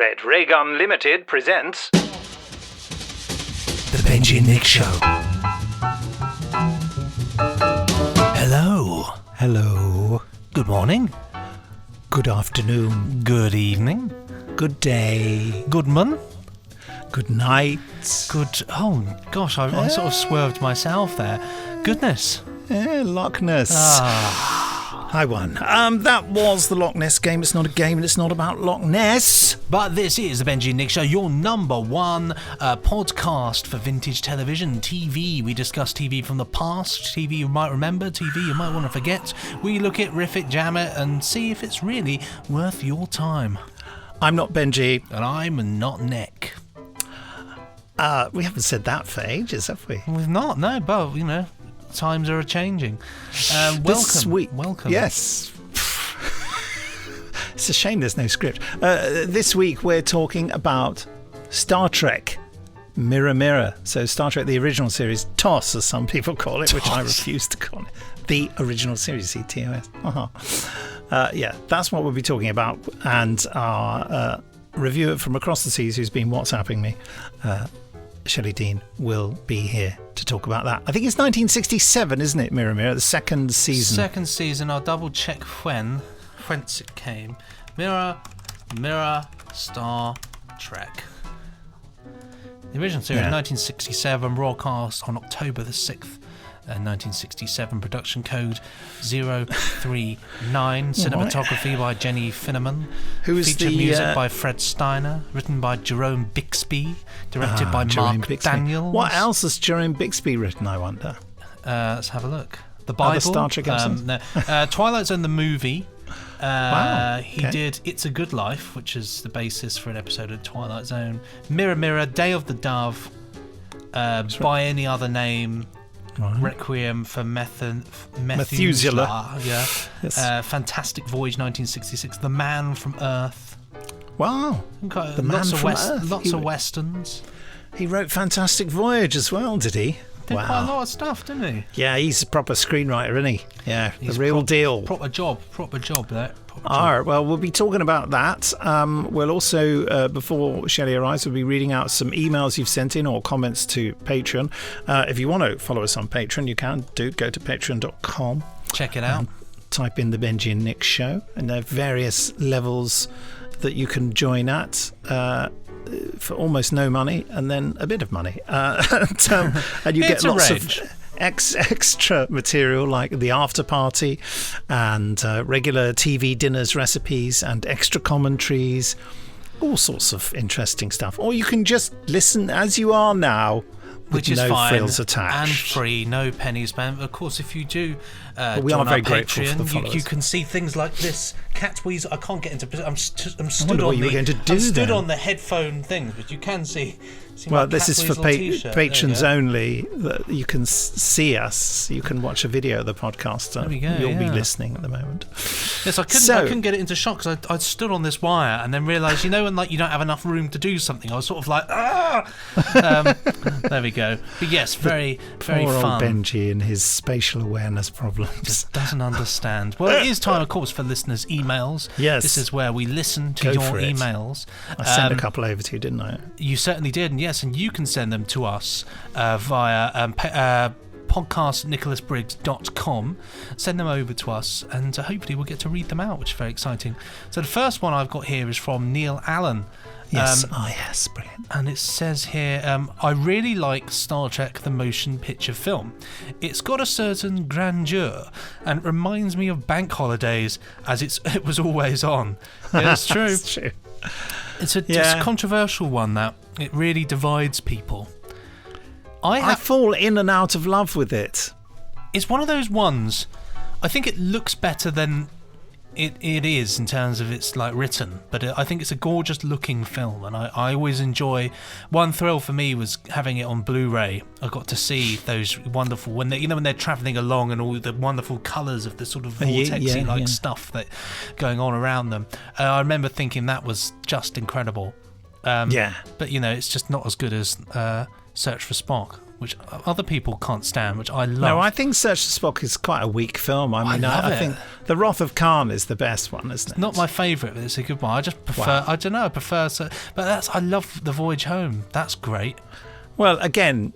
Red Ray Gun Limited presents The Benji and Nick Show. Hello. Hello. Good morning. Good afternoon. Good evening. Good day. Good mon. Good night. Good... Oh, gosh, I sort of swerved myself there. Goodness. Loch Ness. Hi, one. That was the Loch Ness game. It's not a game and it's not about Loch Ness. But this is the Benji and Nick Show, your number one podcast for vintage television, TV. We discuss TV from the past, TV you might remember, TV you might want to forget. We look at, riff it, jam it, and see if it's really worth your time. I'm not Benji. And I'm not Nick. We haven't said that for ages, have we? We've not, no, but, you know, times are changing. Welcome. This week, welcome. Yes. It's a shame there's no script. This week we're talking about Star Trek Mirror Mirror. So Star Trek, the original series, TOS as some people call it, which I refuse to call it. The original series, TOS. Yeah, that's what we'll be talking about. And our reviewer from across the seas who's been WhatsApping me, Shelley Dean, will be here to talk about that. I think it's 1967, isn't it, Mirror Mirror? The second season. Second season. I'll double check whence it came. Mirror, Star Trek. The original series, 1967, broadcast on October the 6th, 1967. Production code 039. Cinematography by Jenny Finneman. Featured music by Fred Steiner. Written by Jerome Bixby. Directed by Mark Daniels. What else has Jerome Bixby written, I wonder? Let's have a look. The Bible. Other Star Trek episodes? No. Twilight Zone, the movie. Wow. He did It's a Good Life, which is the basis for an episode of Twilight Zone. Mirror Mirror, Day of the Dove, By Any Other Name, right. Requiem for Methuselah. Yeah. Yes. Fantastic Voyage, 1966. The Man from Earth. Wow. Lots of westerns. He wrote Fantastic Voyage as well, did he? Did quite a lot of stuff, didn't he? Yeah, he's a proper screenwriter, isn't he? Yeah, he's the real deal. Proper job there. All right, well, we'll be talking about that. We'll also, before Shelley arrives, we'll be reading out some emails you've sent in or comments to Patreon. If you want to follow us on Patreon, you can do. Go to patreon.com. Check it out. Type in the Benji and Nick Show, and there are various levels that you can join at. For almost no money and then a bit of money and you get lots of extra material like the after party and regular TV dinners recipes and extra commentaries, all sorts of interesting stuff. Or you can just listen as you are now, which is no fine, frills attached and free, no pennies spent. Of course, if you do we are very grateful for the Patreon, you can see things like this cat wheeze. I can't get into. I'm stood on the headphone things, but you can see. Well, this is for patrons only. That you can see us. You can watch a video of the podcast. There we go, you'll be listening at the moment. Yes, I couldn't get it into shot because I stood on this wire and then realised, when like you don't have enough room to do something. I was sort of like, there we go. But yes, very very poor fun. Old Benji and his spatial awareness problems. Just doesn't understand. Well, it is time, of course, for listeners' emails. Yes, this is where we listen to your emails. I sent a couple over to you, didn't I? You certainly did, and yes, and you can send them to us via podcast@nicholasbriggs.com. Send them over to us, and hopefully we'll get to read them out, which is very exciting. So the first one I've got here is from Neil Allen. Yes, yes, brilliant. And it says here, I really like Star Trek the motion picture film. It's got a certain grandeur and it reminds me of Bank Holidays as it was always on. Yeah, it's true. It's true. It's a controversial one, that. It really divides people. I fall in and out of love with it. It's one of those ones, I think it looks better than it is in terms of it's like written, but I think it's a gorgeous looking film, and I always enjoy. One thrill for me was having it on Blu-ray. I got to see those wonderful when they're travelling along and all the wonderful colours of the sort of vortexy stuff that going on around them. I remember thinking that was just incredible. But it's just not as good as Search for Spock which other people can't stand, which I love. No, I think Search for Spock is quite a weak film. I mean, love I it. think The Wrath of Khan is the best one, isn't it? Not my favourite, but it's a good one. I just prefer. Wow. I don't know. I prefer. But I love The Voyage Home. That's great. Well, again,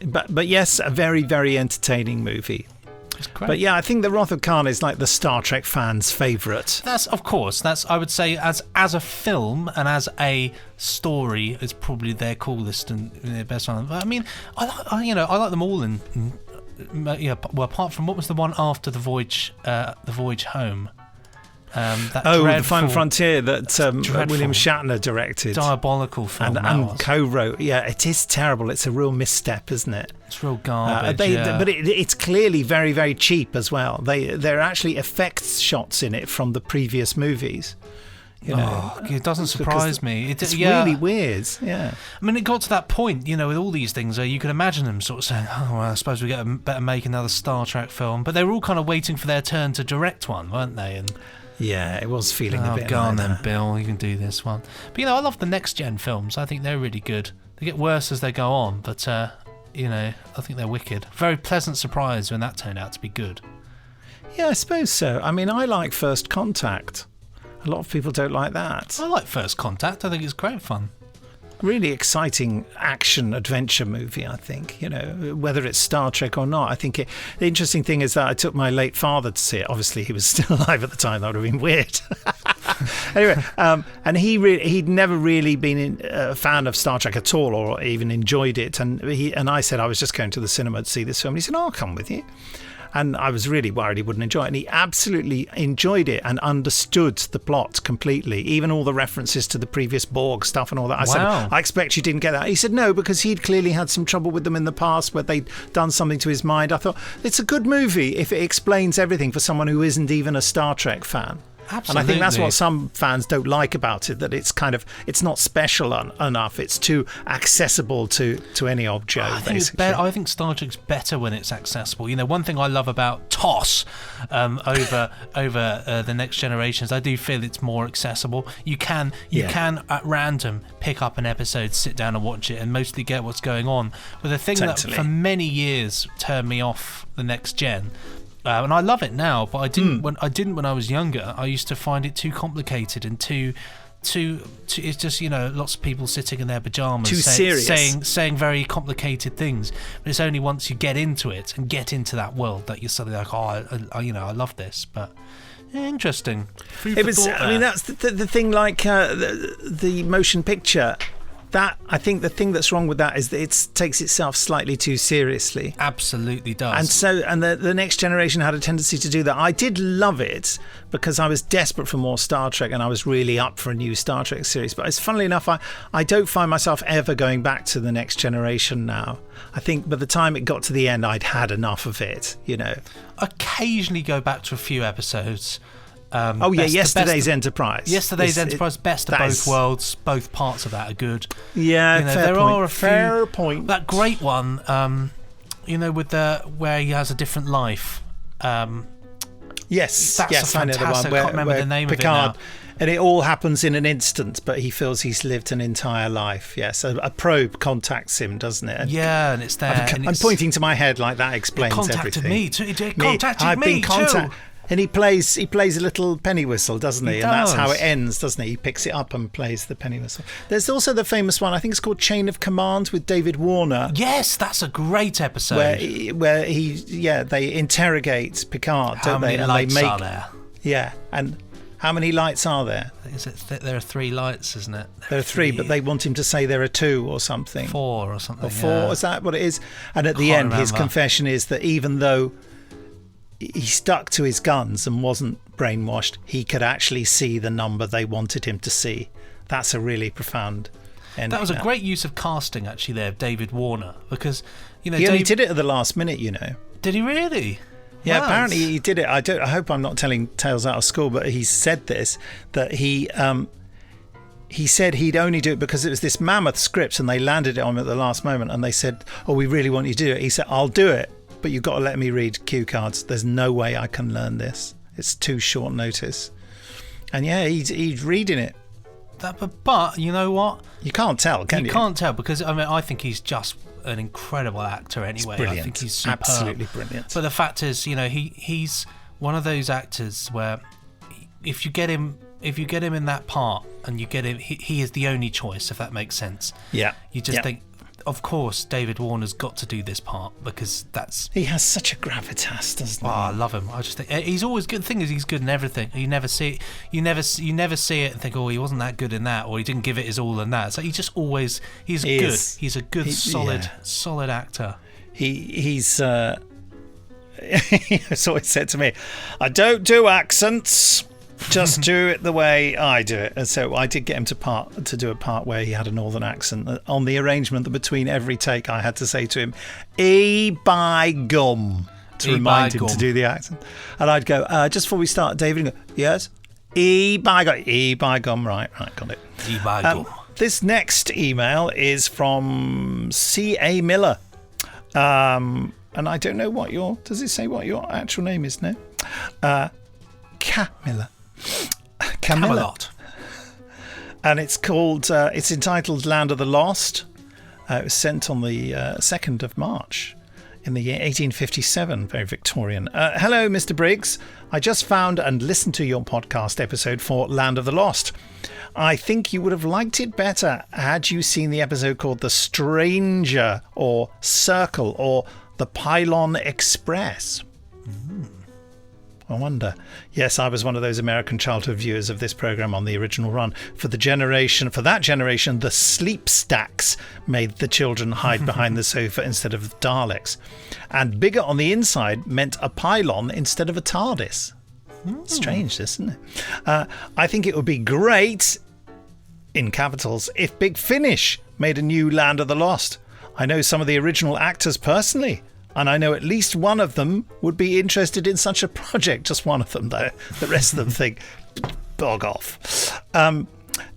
but yes, a very, very entertaining movie. It's great. But yeah, I think The Wrath of Khan is like the Star Trek fans' favourite. That's I would say as a film and as a story, it's probably their coolest and their best one. But I mean, I like them all. Well, apart from what was the one after The Voyage Home. The Final Frontier that William Shatner directed. Diabolical film. And co-wrote. Yeah, it is terrible. It's a real misstep, isn't it? It's real garbage. But it's clearly very, very cheap as well. There are actually effects shots in it from the previous movies. It doesn't surprise me. It's really weird. Yeah. I mean, it got to that point, with all these things, where you could imagine them sort of saying, "Oh, well, I suppose we better make another Star Trek film." But they were all kind of waiting for their turn to direct one, weren't they? And yeah, it was feeling a bit. Go on like then, Bill. You can do this one. But I love the next gen films. I think they're really good. They get worse as they go on, but I think they're wicked. Very pleasant surprise when that turned out to be good. Yeah, I suppose so. I mean, I like First Contact. A lot of people don't like that. I like First Contact. I think it's great fun. Really exciting action adventure movie, I think, whether it's Star Trek or not. I think the interesting thing is that I took my late father to see it. Obviously, he was still alive at the time. That would have been weird. Anyway, and he'd never really been a fan of Star Trek at all or even enjoyed it. And I said I was just going to the cinema to see this film. And he said, I'll come with you. And I was really worried he wouldn't enjoy it. And he absolutely enjoyed it and understood the plot completely, even all the references to the previous Borg stuff and all that. I said, I expect you didn't get that. He said, no, because he'd clearly had some trouble with them in the past where they'd done something to his mind. I thought, it's a good movie if it explains everything for someone who isn't even a Star Trek fan. Absolutely. And I think that's what some fans don't like about it, that it's not special enough. It's too accessible to any old Joe, basically. I think Star Trek's better when it's accessible. One thing I love about TOS over the Next Generations, I do feel it's more accessible. You can at random pick up an episode, sit down and watch it and mostly get what's going on. But the thing that for many years turned me off the Next Gen, and I love it now, but I didn't when I was younger. I used to find it too complicated and too it's just lots of people sitting in their pajamas saying very complicated things. But it's only once you get into it and get into that world that you're suddenly like, I love this. But interesting. That's the thing. Like the motion picture. That I think the thing that's wrong with that is that it takes itself slightly too seriously. Absolutely does. And the Next Generation had a tendency to do that. I did love it because I was desperate for more Star Trek and I was really up for a new Star Trek series. But it's funnily enough, I don't find myself ever going back to the Next Generation now. I think by the time it got to the end, I'd had enough of it. Occasionally go back to a few episodes. Yesterday's Enterprise. Best of both worlds. Both parts of that are good. Yeah, fair point. That great one, with where he has a different life. Yes, that's I know the one. I can't remember the name Picard, of it now. And it all happens in an instant, but he feels he's lived an entire life. Yes, a probe contacts him, doesn't it? And it's there. I'm pointing to my head like that explains everything. It contacted me too. And he plays a little penny whistle, doesn't he? And that's how it ends, doesn't he? He picks it up and plays the penny whistle. There's also the famous one, I think it's called Chain of Command with David Warner. Yes, that's a great episode. Where they interrogate Picard, don't they? How many lights are there? Yeah, and how many lights are there? There are 3 lights, isn't it? There are 3, but they want him to say there are 2 or something. 4 or something. Or 4, is that what it is? And at the end, his confession is that even though he stuck to his guns and wasn't brainwashed, he could actually see the number they wanted him to see. That's a really profound ending. That was a great use of casting, actually, there, David Warner, because he only did it at the last minute. Did he really? Yeah, apparently he did it. I hope I'm not telling tales out of school, but he said this, that he said he'd only do it because it was this mammoth script and they landed it on him at the last moment and they said, we really want you to do it. He said, I'll do it, but you've got to let me read cue cards. There's no way I can learn this. It's too short notice. And he's reading it. But you know what? You can't tell, can you? You can't tell because I think he's just an incredible actor anyway. Brilliant. I think he's superb. Absolutely brilliant. But the fact is, he's one of those actors where if you get him in that part and you get him, he is the only choice, if that makes sense. Yeah. You just think, of course, David Warner's got to do this part because he has such a gravitas, doesn't he? Oh, I love him. I just think he's always good. The thing is, he's good in everything. You never see it. You never see it and think, oh, he wasn't that good in that, or he didn't give it his all in that. So he's good. He's a good, solid actor. He's always said to me, I don't do accents. Just do it the way I do it. And so I did get him to do a part where he had a northern accent. On the arrangement that between every take I had to say to him, by gum, to remind him to do the accent. And I'd go, just before we start, David, and go, yes, by gum, right, got it. By gum. This next email is from C.A. Miller. And I don't know does it say what your actual name is now? Camilla. Camelot. And it's called, it's entitled Land of the Lost. It was sent on the 2nd of March in the year 1857, very Victorian. Hello, Mr. Briggs. I just found and listened to your podcast episode for Land of the Lost. I think you would have liked it better had you seen the episode called The Stranger or Circle or The Pylon Express. I wonder. Yes, I was one of those American childhood viewers of this program on the original run. For that generation, the sleep stacks made the children hide behind the sofa instead of the Daleks. And bigger on the inside meant a pylon instead of a TARDIS. Strange, isn't it? I think it would be great, in capitals, if Big Finish made a new Land of the Lost. I know some of the original actors personally, and I know at least one of them would be interested in such a project. Just one of them, though. The rest of them think, bog off.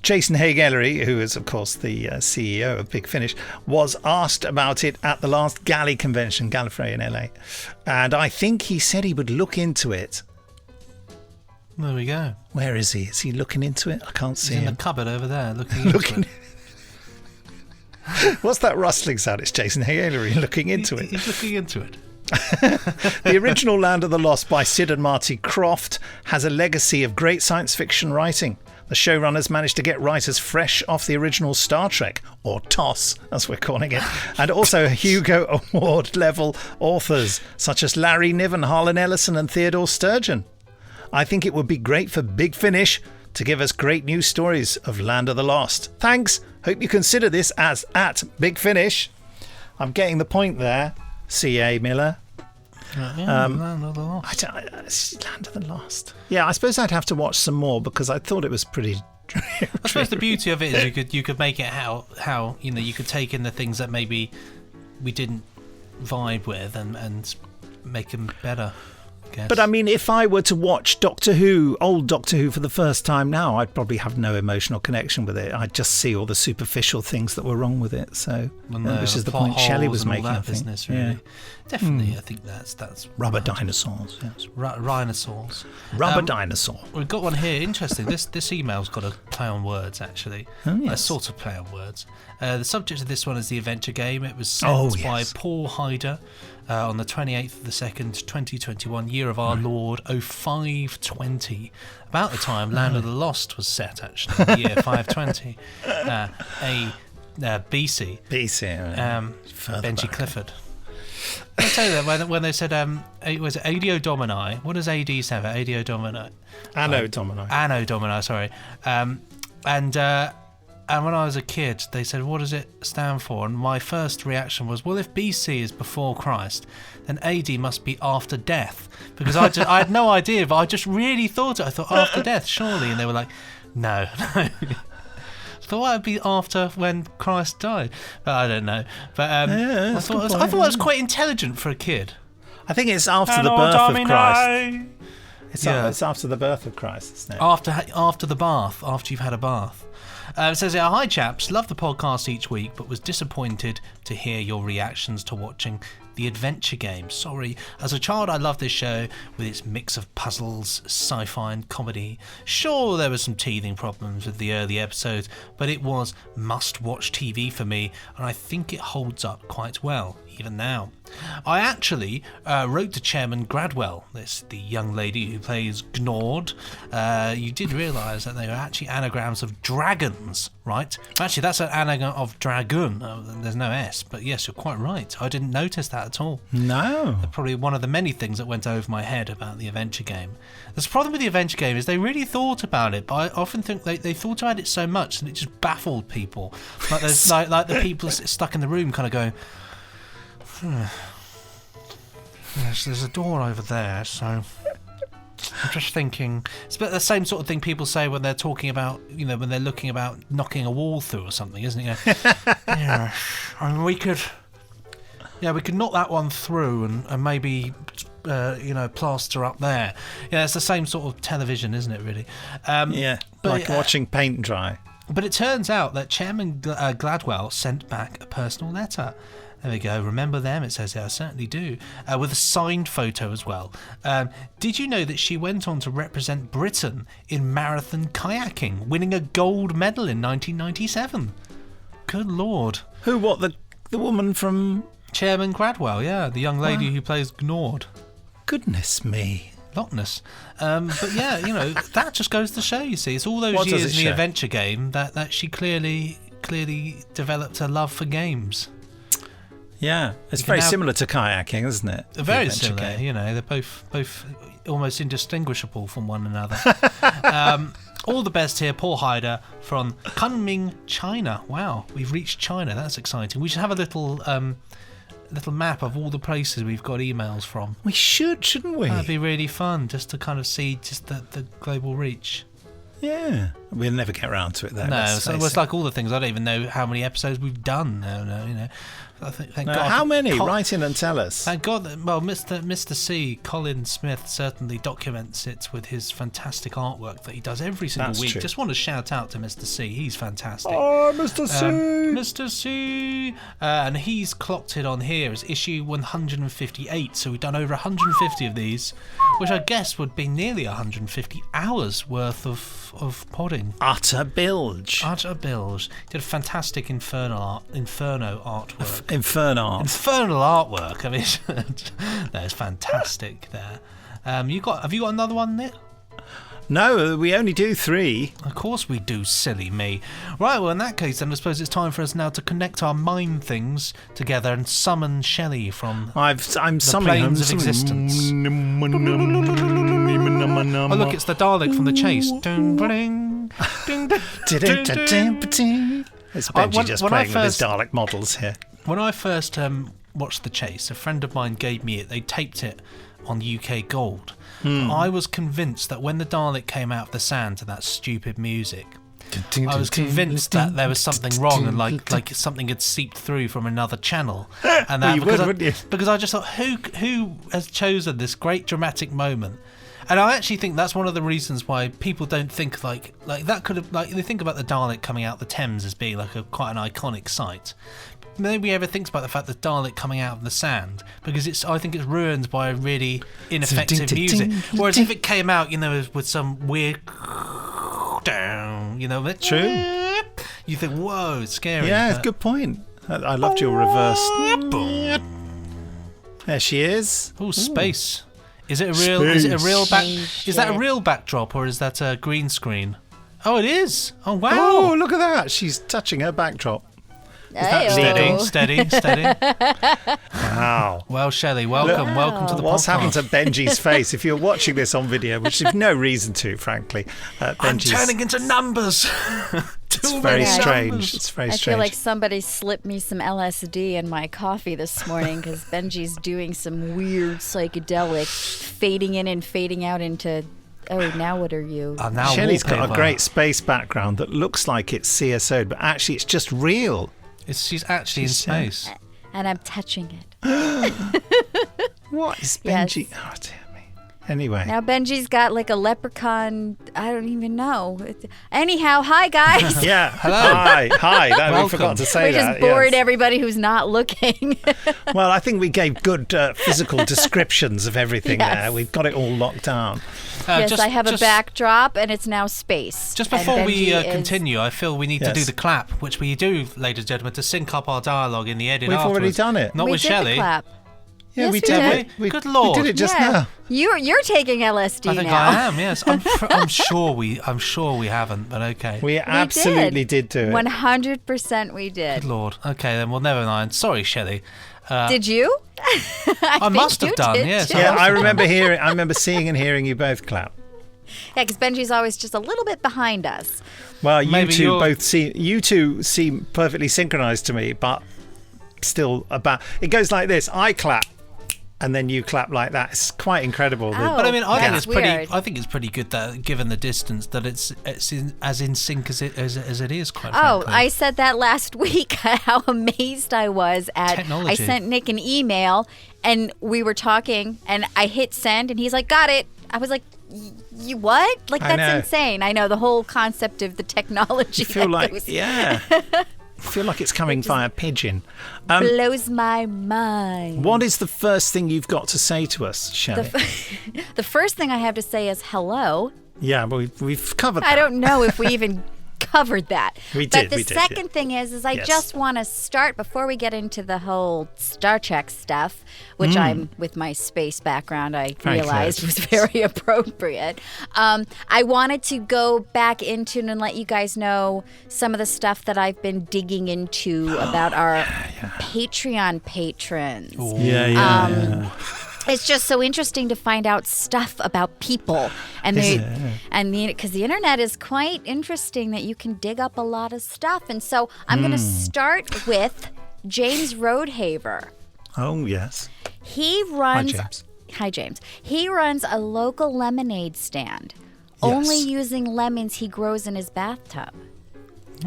Jason Haig-Ellery, who is, of course, the CEO of Big Finish, was asked about it at the last Galley convention, Gallifrey in LA. And I think he said he would look into it. There we go. Where is he? Is he looking into it? I can't see him. He's in the cupboard over there, looking into it. What's that rustling sound? It's Jason Haig-Ellery looking into it. He's looking into it. The original Land of the Lost by Sid and Marty Croft has a legacy of great science fiction writing. The showrunners managed to get writers fresh off the original Star Trek, or TOS, as we're calling it, and also Hugo Award level authors such as Larry Niven, Harlan Ellison and Theodore Sturgeon. I think it would be great for Big Finish to give us great new stories of Land of the Lost. Thanks. Hope you consider this as at Big Finish. I'm getting the point there, C.A. Miller. Land of the Lost. Land of the Lost. Yeah, I suppose I'd have to watch some more because I thought it was pretty. I suppose the beauty of it is you could make it how you could take in the things that maybe we didn't vibe with and make them better. But I mean, if I were to watch old Doctor Who for the first time now, I'd probably have no emotional connection with it. I'd just see all the superficial things that were wrong with it. So, which is the point Shelley was making. I think. Business, really. Yeah. Definitely, I think that's rubber dinosaurs. Yes. Rhinosaurs. Rubber dinosaur. We've got one here. Interesting. This email's got a play on words, actually. Oh, yes. A sort of play on words. The subject of this one is the adventure game. It was sent by Paul Hyder. On the 28th of the 2nd, 2021, year of our Lord 0520. About the time Land of the Lost was set, actually, the year 520. BC. BC. Benji Clifford. I'll tell you that when they said, was it Adio Domini? What does AD stand for? Adio Domini. Anno Domini. Anno Domini, sorry. And when I was a kid, they said, what does it stand for? And my first reaction was, well, if BC is before Christ, then AD must be after death. Because I had no idea, but I just really thought it. I thought, after death, surely. And they were like, no. I thought it would be after when Christ died. But I don't know. But I thought it was quite intelligent for a kid. I think it's after the birth of Christ. It's after the birth of Christ, isn't it? After the bath, after you've had a bath. It says hi chaps, love the podcast each week, but was disappointed to hear your reactions to watching The Adventure Game. Sorry, as a child I loved this show with its mix of puzzles, sci-fi and comedy. Sure, there were some teething problems with the early episodes, but it was must-watch TV for me, and I think it holds up quite well, even now. I actually wrote to Chairman Gradwell, the young lady who plays Gnord. You did realise that they were actually anagrams of dragons, right? Actually, that's an anagram of dragoon. There's no S, but yes, you're quite right. I didn't notice that at all. No. Probably one of the many things that went over my head about the Adventure Game. The problem with the Adventure Game is they really thought about it, but I often think they thought about it so much that it just baffled people. Like there's like the people stuck in the room kind of going, yes, there's a door over there, so I'm just thinking. It's about the same sort of thing people say when they're talking about, when they're looking about knocking a wall through or something, isn't it? Yeah, I mean, we could knock that one through and maybe, plaster up there. Yeah, it's the same sort of television, isn't it, really? Like watching paint dry. But it turns out that Chairman Gladwell sent back a personal letter. There we go. Remember them? It says, yeah, I certainly do. With a signed photo as well. Did you know that she went on to represent Britain in marathon kayaking, winning a gold medal in 1997? Good Lord. Who, what, the woman from... Chairman Gradwell, yeah, the young lady who plays Gnord. Goodness me. Loch Ness. But yeah, that just goes to show, you see. It's all those years in the Adventure Game that she clearly developed a love for games. Yeah, it's very similar to kayaking, isn't it? Very similar, they're both almost indistinguishable from one another. All the best here, Paul Hyder from Kunming, China. Wow, we've reached China, that's exciting. We should have a little map of all the places we've got emails from. We shouldn't we? That'd be really fun, just to kind of see just the global reach. Yeah, we'll never get around to it though. No, so it's like all the things. I don't even know how many episodes we've done. No. Thank God. How many? Write in and tell us. Thank God. Mr. C, Colin Smith, certainly documents it with his fantastic artwork that he does every single week. True. Just want to shout out to Mr. C. He's fantastic. Oh, Mr. C. Mr. C. And he's clocked it on here as issue 158. So we've done over 150 of these, which I guess would be nearly 150 hours worth of podding. Utter bilge. Did a fantastic Inferno artwork. Infernal artwork. I mean, that's fantastic there. Have you got another one, Nick? No, we only do 3. Of course we do, silly me. Right, well in that case then I suppose it's time for us now to connect our mind things together and summon Shelley from I'm the summoning planes of existence. Oh look, it's the Dalek from The Chase. It's Benji just playing with his Dalek models here. When I first watched The Chase, a friend of mine gave me it. They taped it on UK Gold. I was convinced that when the Dalek came out of the sand to that stupid music, I was convinced that there was something wrong and like something had seeped through from another channel. And that because I just thought, who has chosen this great dramatic moment? And I actually think that's one of the reasons why people don't think like that could have, they think about the Dalek coming out the Thames as being like quite an iconic sight. Nobody ever thinks about the fact that Dalek coming out of the sand, because I think it's ruined by really ineffective music. Whereas if it came out, with some weird down, True. You think, whoa, it's scary. Yeah, it's a good point. I loved your reverse. There she is. Oh, space. Is it a real? Is it a real back? Is that a real backdrop or is that a green screen? Oh, it is. Oh, wow. Oh, look at that. She's touching her backdrop. Steady. Wow. Well, Shelley, welcome to the podcast. What's happened to Benji's face? If you're watching this on video, which is no reason to, frankly, I'm turning into numbers. It's very strange. It's very strange. I feel like somebody slipped me some LSD in my coffee this morning because Benji's doing some weird psychedelic, fading in and fading out into. Oh, now what are you? Shelley's got a great space background that looks like it's CSO'd, but actually it's just real. She's actually in space. And I'm touching it. What is Benji? Yes. Oh, dear me. Anyway. Now Benji's got like a leprechaun. I don't even know. Anyhow, hi guys. Yeah. Hello. Hi. We Welcome. forgot to say We that. just bored yes. everybody who's not looking. Well, I think we gave good physical descriptions of everything Yes. there. We've got it all locked down. Yes, I have a backdrop, and it's now space. Just And before we Benji is- continue, I feel we need to do Yes. the clap, which we do, ladies and gentlemen, to sync up our dialogue in the edit We've already afterwards. did it. Not we with did Shelley. the clap. Yeah, Yes, we we did. did. We, Good Lord. We did it just Yeah. now. You're taking LSD I think now. I am. Yes, I'm sure we haven't, but okay. We absolutely did do it. 100% we did. Good Lord. Okay, then. Well, never mind. Sorry, Shelley. Did you? I think must have you done. did Yes. too. Yeah, I remember seeing and hearing you both clap. Yeah, because Benji's always just a little bit behind us. Well, you Maybe two seem perfectly synchronized to me, but still it goes like this. I clap and then you clap like that. It's quite incredible. Oh. But I mean, I think That's it's pretty. weird. I think it's pretty good that, given the distance, that it's as in sync as it is. Quite Oh, frankly. I said that last week. How amazed I was at. Technology. I sent Nick an email, and we were talking, and I hit send, and he's like, "Got it." I was like, "You what?" Like I that's know. insane. I know the whole concept of the technology. I feel that like, goes- yeah. I feel like it's coming via pigeon. blows my mind. What is the first thing you've got to say to us, Shelley? The first thing I have to say is hello. Yeah, well, we've covered that. I don't know if we even covered that. We but did, the we did, second yeah. thing is I Yes. just want to start before we get into the whole Star Trek stuff, which I'm with my space background. I Very realized close. was very appropriate. I wanted to go back into and let you guys know some of the stuff that I've been digging into about our Patreon patrons. Yeah. It's just so interesting to find out stuff about people, and because the internet is quite interesting that you can dig up a lot of stuff. And so I'm going to start with James Roadhaver. Oh, yes. He runs. James. Hi, James. He runs a local lemonade stand, only Yes. using lemons he grows in his bathtub.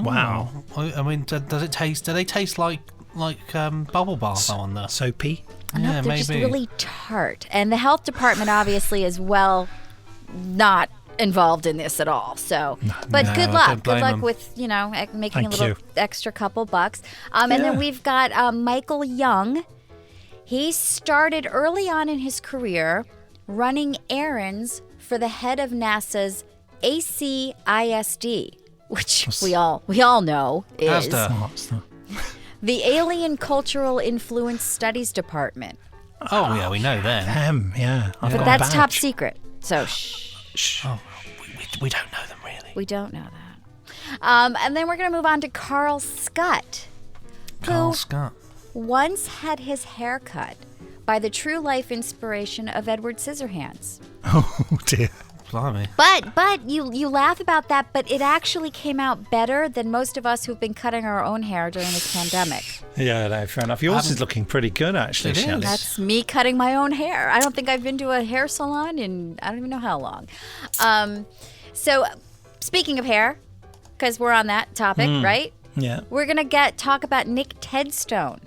Wow. I mean, does it taste? Do they taste like bubble bath? I wonder. Soapy. Yeah, They're maybe. just really tart. And the health department obviously is not involved in this at all. So, but No, good don't luck. Good blame luck them. with, making Thank a little you. extra couple bucks. And then we've got Michael Young. He started early on in his career running errands for the head of NASA's ACISD, which we all know is Asda. the Alien Cultural Influence Studies Department. Oh yeah, we know then. Yeah. I've But got a that's top badge. secret. So shh. Oh, we don't know them really. We don't know that. And then we're going to move on to Carl Scott, Carl who Scott. once had his hair cut by the true life inspiration of Edward Scissorhands. Oh, dear. Blimey. But you laugh about that, but it actually came out better than most of us who've been cutting our own hair during this pandemic. Yeah, no, fair enough. Yours is looking pretty good, actually, It is. Shelley. That's me cutting my own hair. I don't think I've been to a hair salon in I don't even know how long. So speaking of hair, because we're on that topic, right? Yeah. We're going to talk about Nick Tedstone,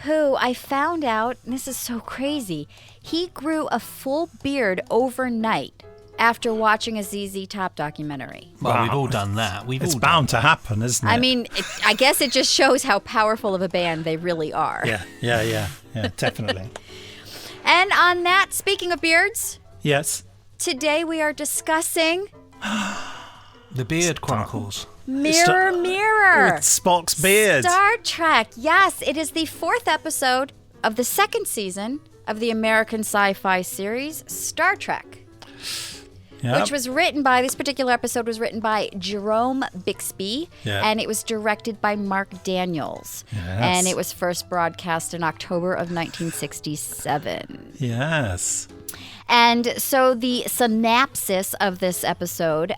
who I found out, and this is so crazy, he grew a full beard overnight after watching a ZZ Top documentary. Well, Wow. we've all done that. We've It's all bound to happen, isn't it? I mean, I guess it just shows how powerful of a band they really are. Yeah, definitely. And on that, speaking of beards, Yes. today we are discussing done. The Beard Chronicles. Mirror, Mirror. With Spock's beard. Star Trek. Yes, it is the 4th episode of the 2nd season of the American sci-fi series Star Trek, Yep. which was written by, this particular episode was written by Jerome Bixby, Yeah. and it was directed by Mark Daniels. Yes. And it was first broadcast in October of 1967. Yes. And so the synopsis of this episode,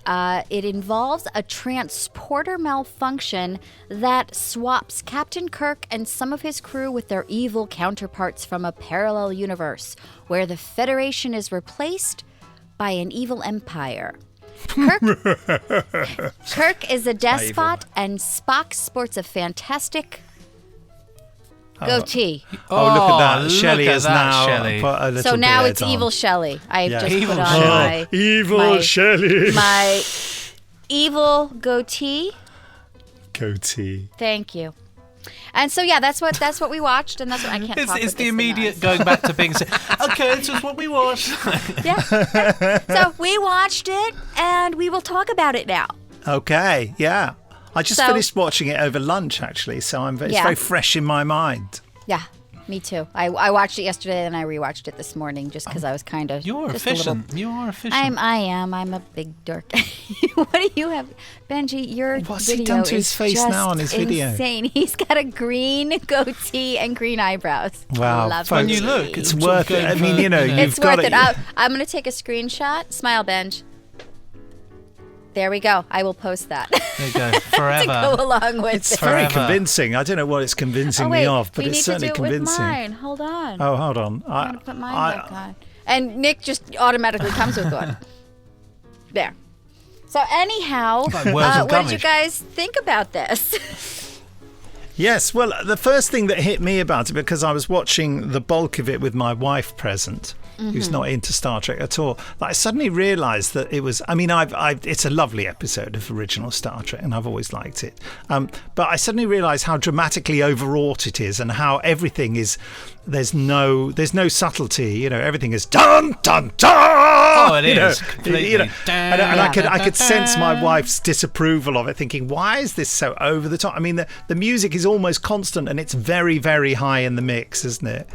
it involves a transporter malfunction that swaps Captain Kirk and some of his crew with their evil counterparts from a parallel universe, where the Federation is replaced by an evil empire. Kirk is a despot, and Spock sports a fantastic Goatee. Oh, look at that. look Shelley at is that, now Shelley. put a little So now beard it's on. evil Shelley. I've Yeah. just Evil put on Shelley. Evil Shelley. my evil goatee. Goatee. Thank you. And so yeah, that's what we watched, and that's what I can't. It's talk the with this immediate thing going back to being. Okay, this is what we watched. on. Yeah. So we watched it, and we will talk about it now. Okay, yeah. I just So- finished watching it over lunch, actually, so it's Yeah. very fresh in my mind. Yeah, me too. I watched it yesterday, and I rewatched it this morning just because I was kind of. You're just a little- efficient. You are efficient. I am. I'm a big dork. What do you have, Benji? Your What's he video done to his is face just now on his video? Insane. He's got a green goatee and green eyebrows. Wow, Lovely. folks, When you look, it's sort of worth it. I going mean, for, you know, you've It's got worth it. it. I'm going to take a screenshot. Smile, Benj. There we go. I will post that There you go. to Forever. go along with It's it. very Forever. convincing. I don't know what it's convincing Oh, me wait, of, but we it's need certainly to do it convincing. with mine. Hold on. Oh, hold on. I'm going to put mine back on. And Nick just automatically comes with one. There. So anyhow, Like words of what did you damage. guys think about this? Yes, well, the first thing that hit me about it, because I was watching the bulk of it with my wife present, who's not into Star Trek at all, I suddenly realised that it was, I mean, it's a lovely episode of original Star Trek, and I've always liked it. But I suddenly realised how dramatically overwrought it is, and how everything is, there's no subtlety, you know, everything is dun, dun, dun! Oh, it you is, know, completely. you know, and I could Dun, sense my dun. wife's disapproval of it, thinking, why is this so over the top? I mean, the music is almost constant, and it's very, very high in the mix, isn't it?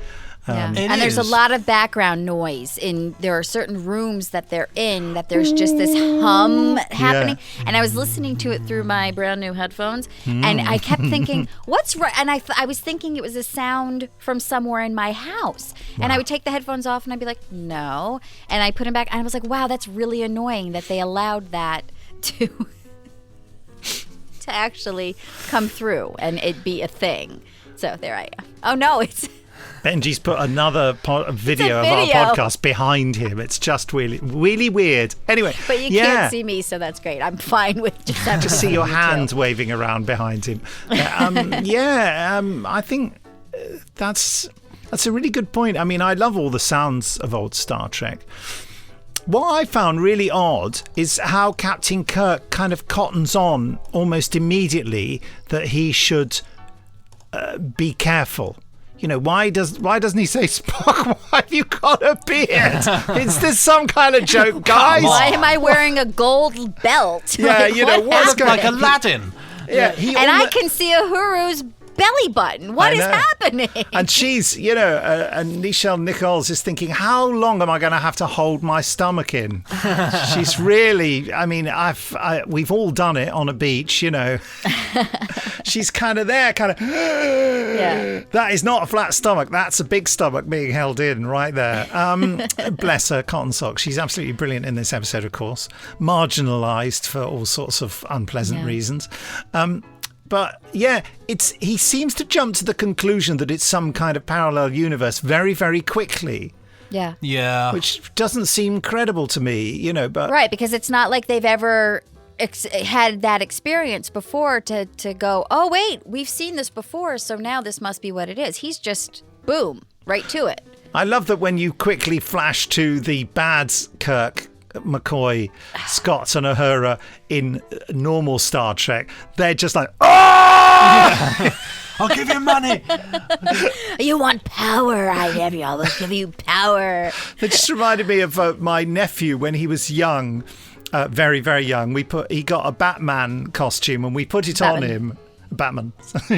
Yeah. It And there's a is. lot of background noise there are certain rooms that they're in that there's just this hum happening. And I was listening to it through my brand new headphones, and I kept thinking, what's right? And I was thinking it was a sound from somewhere in my house. And I would take the headphones off and I'd be like, no. And I put them back and I was like, wow, that's really annoying that they allowed that to actually come through and it be a thing. So there I am. Oh no, it's Benji's put another video of our video. podcast behind him. It's just really, really weird. Anyway, but you yeah, can't see me, so that's great. I'm fine with just having just to see your you hands too. waving around behind him. I think that's a really good point. I mean, I love all the sounds of old Star Trek. What I found really odd is how Captain Kirk kind of cottons on almost immediately that he should be careful. You know, why doesn't he say, Spock, why have you got a beard? Is this some kind of joke, guys? Why am I wearing a gold belt? Yeah, Like, you know, what what's happened? going Like Aladdin. Yeah, And I can see Uhuru's belly button. What I is know. happening? And she's, you know, and Nichelle Nichols is thinking, how long am I going to have to hold my stomach in? She's really, I mean, we've all done it on a beach, you know. She's kind of there, kind of, Yeah. that is not a flat stomach. That's a big stomach being held in right there. Bless her cotton socks. She's absolutely brilliant in this episode, of course. Marginalised for all sorts of unpleasant reasons. But yeah, he seems to jump to the conclusion that it's some kind of parallel universe very, very quickly, Yeah. Yeah. which doesn't seem credible to me, you know, but Right, because it's not like they've ever had that experience before to go, oh, wait, we've seen this before, so now this must be what it is. He's just, boom, right to it. I love that when you quickly flash to the bad Kirk, McCoy, Scott and Uhura in normal Star Trek, they're just like, oh! I'll give you money. You want power? I will give you power. It just reminded me of my nephew when he was young, very, very young. He got a Batman costume and we put it on him. Batman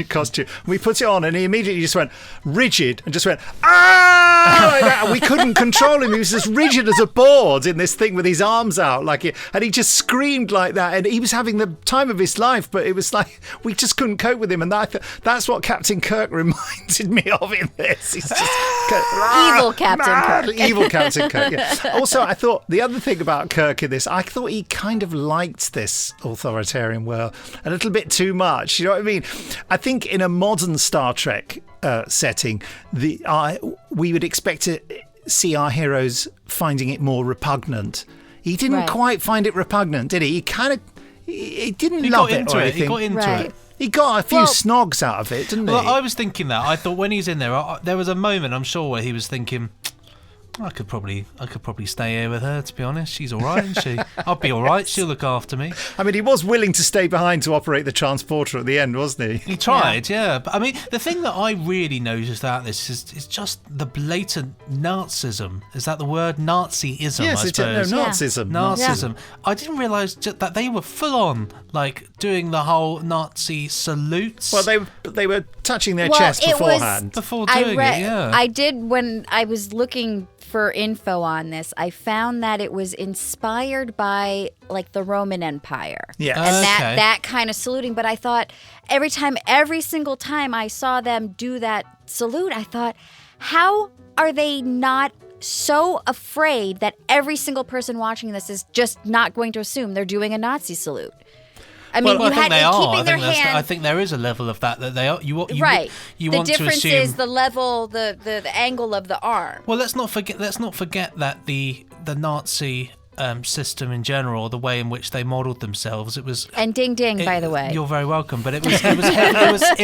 costume. We put it on and he immediately just went rigid and just went, ah! Like that. And we couldn't control him. He was as rigid as a board in this thing with his arms out. And he just screamed like that. And he was having the time of his life, but it was like, we just couldn't cope with him. And that's what Captain Kirk reminded me of in this. He's just Evil Captain Kirk. Evil Captain Kirk, yeah. Also, I thought the other thing about Kirk in this, I thought he kind of liked this authoritarian world a little bit too much. You know what I mean? I think in a modern Star Trek setting, we would expect to see our heroes finding it more repugnant. He didn't Right. quite find it repugnant, did he? He kind of... He didn't He love got it into or it. anything. He got into Right. it. He got a few Well- snogs out of it, didn't he? Well, I was thinking that. I thought when he's in there, there was a moment, I'm sure, where he was thinking, I could probably stay here with her, to be honest. She's all right, isn't she? I'll be all right. She'll look after me. I mean, he was willing to stay behind to operate the transporter at the end, wasn't he? He tried, yeah. But I mean, the thing that I really noticed about this is just the blatant Nazism. Is that the word? Nazism, Yes, I it's no, suppose. Nazism. Nazism. I didn't realise that they were full on, like, doing the whole Nazi salutes. Well, they were touching their Well, chest it was- beforehand. before doing it, yeah. I did when I was looking for info on this. I found that it was inspired by like the Roman Empire. Yes. And Okay. that kind of saluting. But I thought every single time I saw them do that salute, I thought, how are they not so afraid that every single person watching this is just not going to assume they're doing a Nazi salute? I mean, Well, I think they are. keeping their hand. I think there is a level of that they are. You Right. You the want to difference assume. is the level, the angle of the arm. Well, let's not forget that the Nazi system in general, the way in which they modelled themselves, it was. And ding ding, by the way. You're very welcome. But it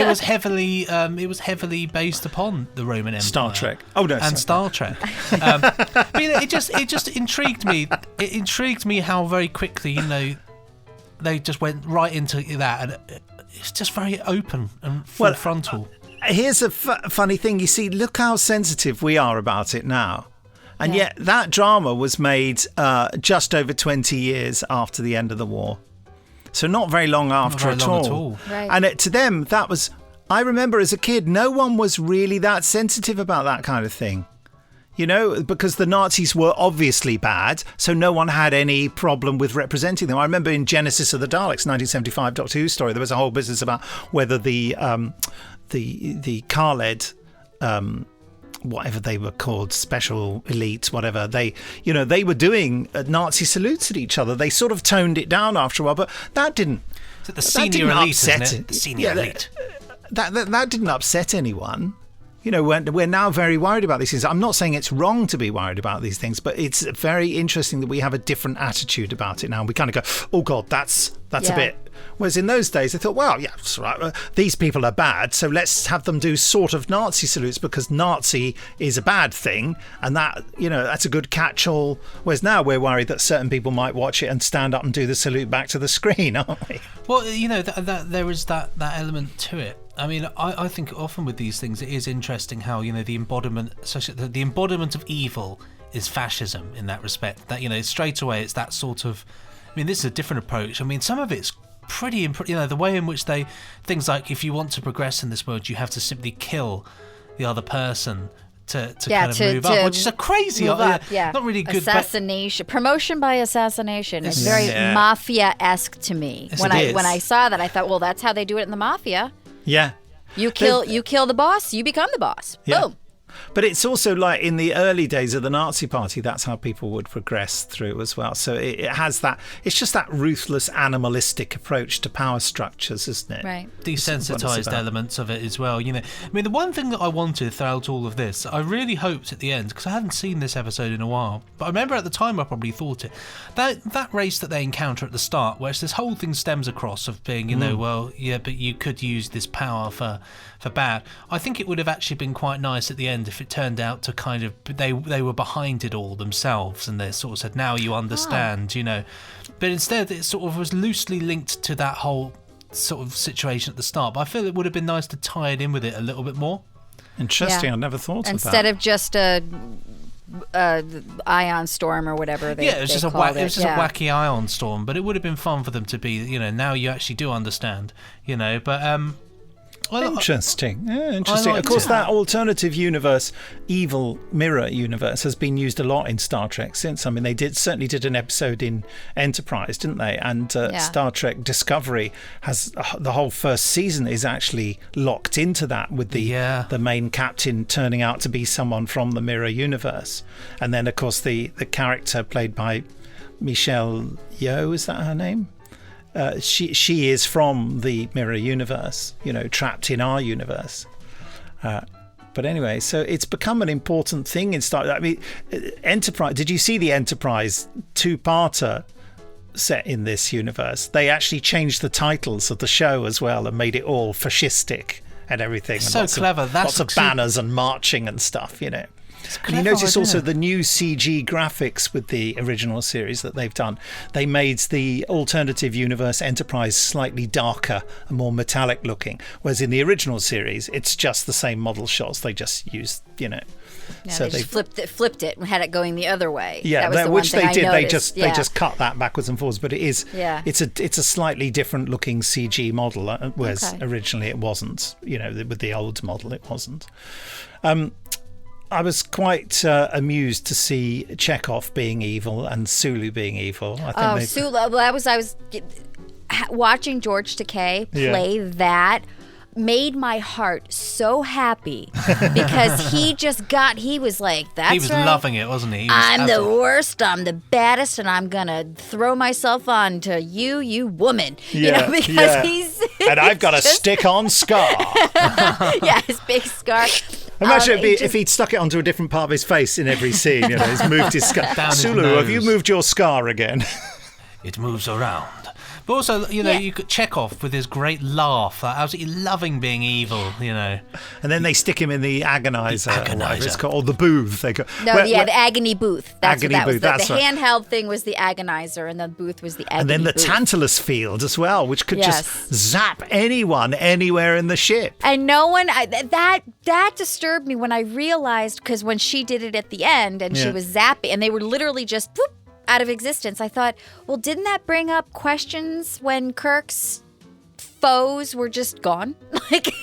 was heavily based upon the Roman Empire, Star Trek. Oh no, and sorry. Star Trek. But you know, it just intrigued me. It intrigued me how very quickly they just went right into that, and it's just very open and full frontal. Here's a funny thing. You see, look how sensitive we are about it now. And yet that drama was made just over 20 years after the end of the war. So not very long after very at long all. at all. Right. And to them, that was... I remember as a kid, no one was really that sensitive about that kind of thing. You know, because the Nazis were obviously bad, so no one had any problem with representing them. I remember in Genesis of the Daleks, 1975 Doctor Who story, there was a whole business about whether the Khaled, whatever they were called, special elites, whatever, they were doing Nazi salutes at each other. They sort of toned it down after a while, but that didn't. Is it the that senior didn't elite? upset Isn't it. it? The senior elite. That didn't upset anyone. You know, we're now very worried about these things. I'm not saying it's wrong to be worried about these things, but it's very interesting that we have a different attitude about it now. We kind of go, oh God, that's a bit. Whereas in those days, they thought, well, yeah, that's right. These people are bad, so let's have them do sort of Nazi salutes because Nazi is a bad thing, and that, that's a good catch-all. Whereas now we're worried that certain people might watch it and stand up and do the salute back to the screen, aren't we? Well, that there is that element to it. I mean, I think often with these things, it is interesting how the embodiment, the embodiment of evil is fascism in that respect. That straight away it's that sort of. I mean, this is a different approach. I mean, some of it's pretty. The way in which things like if you want to progress in this world, you have to simply kill the other person to kind of move up, which is a crazy, not really good. Assassination, promotion by assassination. It's very Yeah. mafia-esque to me. Yes, when it I is. when I saw that, I thought, well, that's how they do it in the mafia. Yeah. You kill the boss, you become the boss. Yeah. Boom. But it's also like in the early days of the Nazi Party, that's how people would progress through as well. So it has that, it's just that ruthless animalistic approach to power structures, isn't it? Right. Desensitized elements of it as well. I mean, the one thing that I wanted throughout all of this, I really hoped at the end, because I hadn't seen this episode in a while, but I remember at the time I probably thought it, that race that they encounter at the start, where this whole thing stems across of being, well, yeah, but you could use this power for bad. I think it would have actually been quite nice at the end if it turned out to kind of they were behind it all themselves, and they sort of said, now you understand, but instead it sort of was loosely linked to that whole sort of situation at the start. But I feel it would have been nice to tie it in with it a little bit more. Interesting. Yeah. I never thought of that. Instead of just a ion storm or whatever they Mm. It was just a wacky ion storm, but it would have been fun for them to be, now you actually do understand, but Interesting. Yeah, interesting. Of liked course, it. that alternative universe, evil mirror universe, has been used a lot in Star Trek since. I mean, they certainly did an episode in Enterprise, didn't they? And Star Trek Discovery has the whole first season is actually locked into that with the main captain turning out to be someone from the mirror universe, and then of course the character played by Michelle Yeoh, is that her name? She is from the mirror universe, trapped in our universe. But anyway, so it's become an important thing in Star. I mean, Enterprise. Did you see the Enterprise two-parter set in this universe. They actually changed the titles of the show as well and made it all fascistic and everything. And So clever. Lots of banners and marching and stuff, you know. And you notice also the new CG graphics with the original series that they've done. They made the alternative universe Enterprise slightly darker and more metallic looking, whereas in the original series, it's just the same model shots. They just used, you know. Yeah, so they just flipped it and had it going the other way. Yeah, that was the which one thing they did. I noticed. They just cut that backwards and forwards. But it is, it's a slightly different looking CG model, whereas originally it wasn't. You know, with the old model, it wasn't. I was quite amused to see Chekhov being evil and Sulu being evil. I think Sulu. Well, I was watching George Takei play that. Made my heart so happy because he was like, that's He was right. loving it, wasn't he? I'm the worst, I'm the baddest, and I'm gonna throw myself on to you woman. You know, because he's and I've got a stick-on scar. Yeah, his big scar. Imagine if he'd stuck it onto a different part of his face in every scene. You know, he's moved his scar. Down his Sulu, have you nose. moved your scar again? It moves around. But also, you know, you could Chekhov with his great laugh, like, absolutely loving being evil, you know. And then they stick him in the agonizer. The agonizer. It's called, or the booth. They go. The agony booth. That's agony what that was. booth, The that's right. handheld thing was the agonizer, and the booth was the agony And then the booth. Tantalus field as well, which could just zap anyone anywhere in the ship. And no one, that disturbed me when I realized, because when she did it at the end and she was zapping, and they were literally just whoop, out of existence, I thought, well, didn't that bring up questions when Kirk's foes were just gone?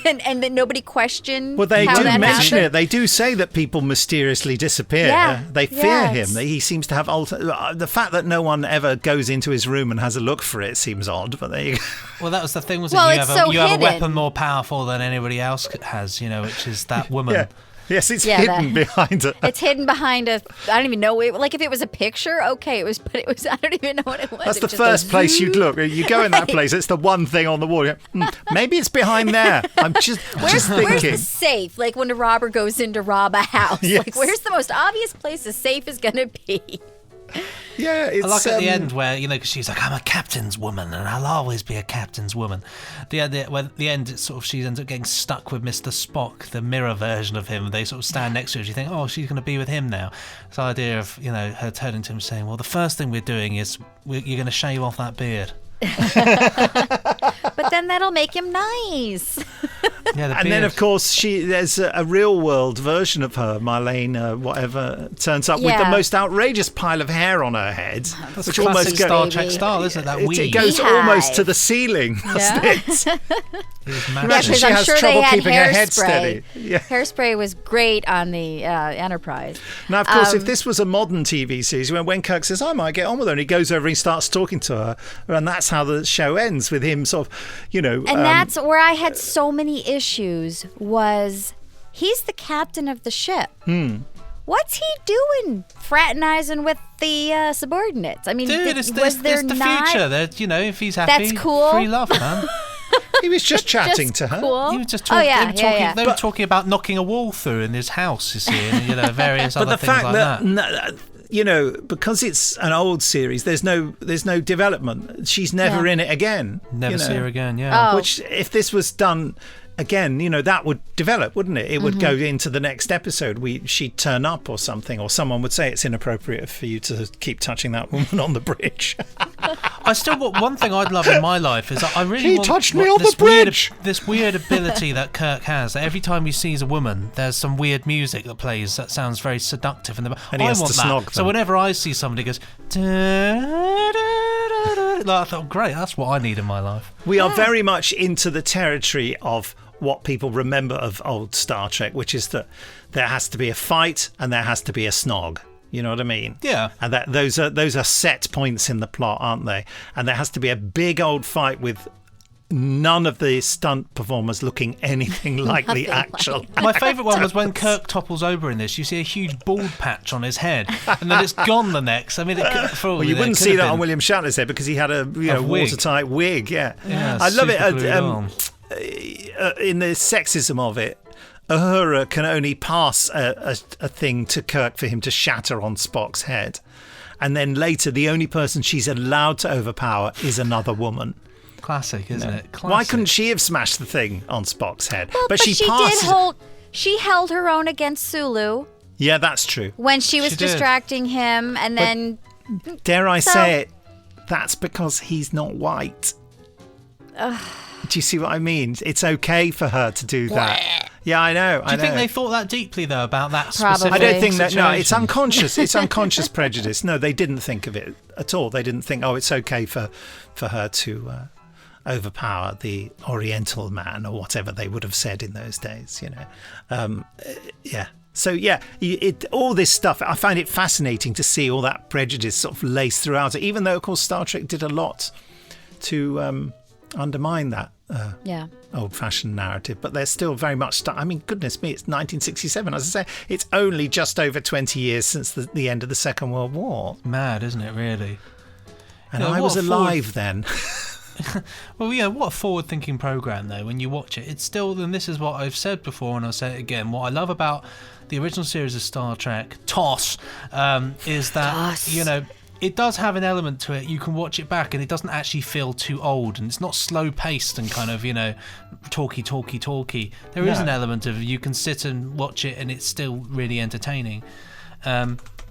and then nobody questioned. Well, they how do that mention happened? it. They do say that people mysteriously disappear. Yeah. They fear him. Yes. He seems to have the fact that no one ever goes into his room and has a look for it seems odd. But there you go. Well, that was the thing, Well, you it's have so you have a hidden. weapon more powerful than anybody else has, you know, which is that woman. Yeah. Yes, it's hidden behind it. It's hidden behind I don't even know. Like if it was a picture, okay, but it was. I don't even know what it was. That's It the just first goes, place you'd look. You go in that place, it's the one thing on the wall. You go, maybe it's behind there. I'm just Where's thinking. the safe? Like when a robber goes in to rob a house. Yes. Like where's the most obvious place a safe is going to be? Yeah, it's I like at the end where, you know, because she's like, I'm a captain's woman and I'll always be a captain's woman. At the end, it's sort of, she ends up getting stuck with Mr. Spock, the mirror version of him. They sort of stand next to her. You think, oh, she's going to be with him now. This idea of, you know, her turning to him saying, well, the first thing we're doing is you're going to shave off that beard. But then that'll make him nice. Yeah, the And then, beard. of course, there's a real-world version of her, Marlene, whatever, turns up with the Yeah. most outrageous pile of hair on her head, That's which classic almost Star Trek Baby. style, isn't it? That it weave. goes Beehive. almost to the ceiling, doesn't it? It was Yeah, magic. Imagine because she I'm has sure trouble they had keeping her head hairspray. steady. Yeah. Hairspray was great on the Enterprise. Now, of course, if this was a modern TV series, when Kirk says, I might get on with her, and he goes over and he starts talking to her, and that's how the show ends, with him sort of, you know... And that's where I had so many issues was he's the captain of the ship. What's he doing fraternizing with the subordinates? I mean, Dude, was it's there the not... future. That, you know, if he's happy, That's cool. free love, man. he was just chatting Just to her. cool. He was just Oh, talking. yeah, they were talking, yeah. They were talking about knocking a wall through in his house, you see, and, you know, various But other the things fact like that, that. you know, because it's an old series, there's no development. She's never Yeah. in it again. Never you know. see her again, yeah. Oh. Which, if this was done again, you know, that would develop, wouldn't it? It would go into the next episode. She'd turn up or something, or someone would say it's inappropriate for you to keep touching that woman on the bridge. I still want one thing I'd love in my life is I really He want touched me on this the bridge. this weird ability that Kirk has. That every time he sees a woman, there's some weird music that plays that sounds very seductive, and And he I has want to that. snog So them. whenever I see somebody goes, like, I thought, great, that's what I need in my life. We are very much into the territory of what people remember of old Star Trek, which is that there has to be a fight and there has to be a snog. You know what I mean? Yeah. And that those are set points in the plot, aren't they? And there has to be a big old fight with none of the stunt performers looking anything like the Nothing actual. My favourite one was when Kirk topples over in this. You see a huge bald patch on his head, and then it's gone the next. I mean, it could, for all Well, we you know, wouldn't it could see have that been. on William Shatner's head because he had a wig. watertight wig. Yeah, Yeah, I love super glued it. on. In the sexism of it, Uhura can only pass a thing to Kirk for him to shatter on Spock's head. and then later the only person she's allowed to overpower is another woman. Classic, isn't it? Classic. Why couldn't she have smashed the thing on Spock's head? Well, but she held her own against Sulu. Yeah, that's true. When she was She did. distracting him, and then... Dare I say it, that's because he's not white. Do you see what I mean? It's okay for her to do that. Yeah, I know. Do you think they thought that deeply, though, about that Probably. specific I don't think that. No, it's situation? unconscious. It's unconscious prejudice. No, they didn't think of it at all. They didn't think, oh, it's okay for her to overpower the Oriental man or whatever they would have said in those days. You know, yeah. So yeah, all this stuff. I find it fascinating to see all that prejudice sort of laced throughout it. Even though, of course, Star Trek did a lot to undermine that. Old-fashioned narrative, but they're still very much I mean, goodness me, it's 1967. As I say, it's only just over 20 years since the end of the Second World War. Mad, isn't it, really? And I was alive then. Well, yeah, what a forward-thinking program, though. When you watch it, it's still, and this is what I've said before, and I'll say it again. What I love about the original series of Star Trek, TOS, is that you know, it does have an element to it. You can watch it back and it doesn't actually feel too old, and it's not slow paced and kind of, you know, talky. There is an element of you can sit and watch it and it's still really entertaining.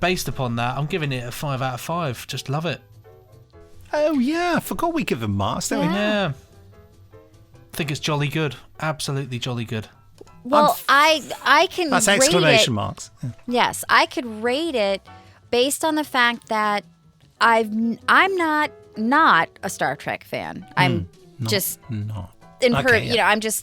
Based upon that, I'm giving it a 5 out of 5. Just love it. Oh yeah, I forgot we give them marks, don't we? Yeah. I think it's jolly good. Absolutely jolly good. Well, I can That's rate exclamation it. marks. Yeah. Yes, I could rate it based on the fact that I'm not a Star Trek fan. I'm just Not. you know,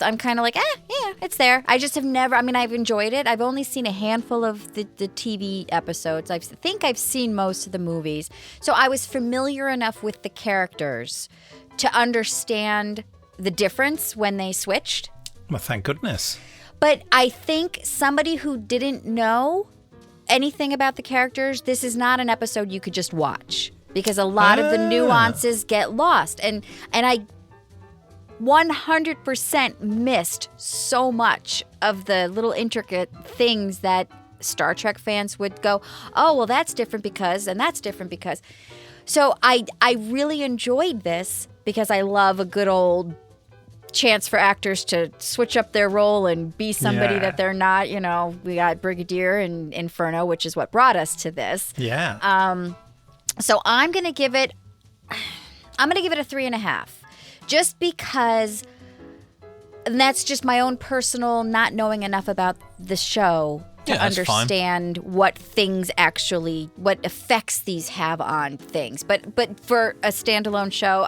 I'm kind of like, yeah, it's there. I just have never, I mean, I've enjoyed it. I've only seen a handful of the TV episodes. I think I've seen most of the movies. So I was familiar enough with the characters to understand the difference when they switched. Well, thank goodness. But I think somebody who didn't know anything about the characters, this is not an episode you could just watch, because a lot of the nuances get lost. And I 100% missed so much of the little intricate things that Star Trek fans would go, oh, well, that's different because, and that's different because. So I really enjoyed this because I love a good old chance for actors to switch up their role and be somebody that they're not. You know, we got Brigadier and Inferno, which is what brought us to this. Yeah. So I'm gonna give it a 3.5, just because. And that's just my own personal not knowing enough about the show to understand what things actually, what effects these have on things. But for a standalone show,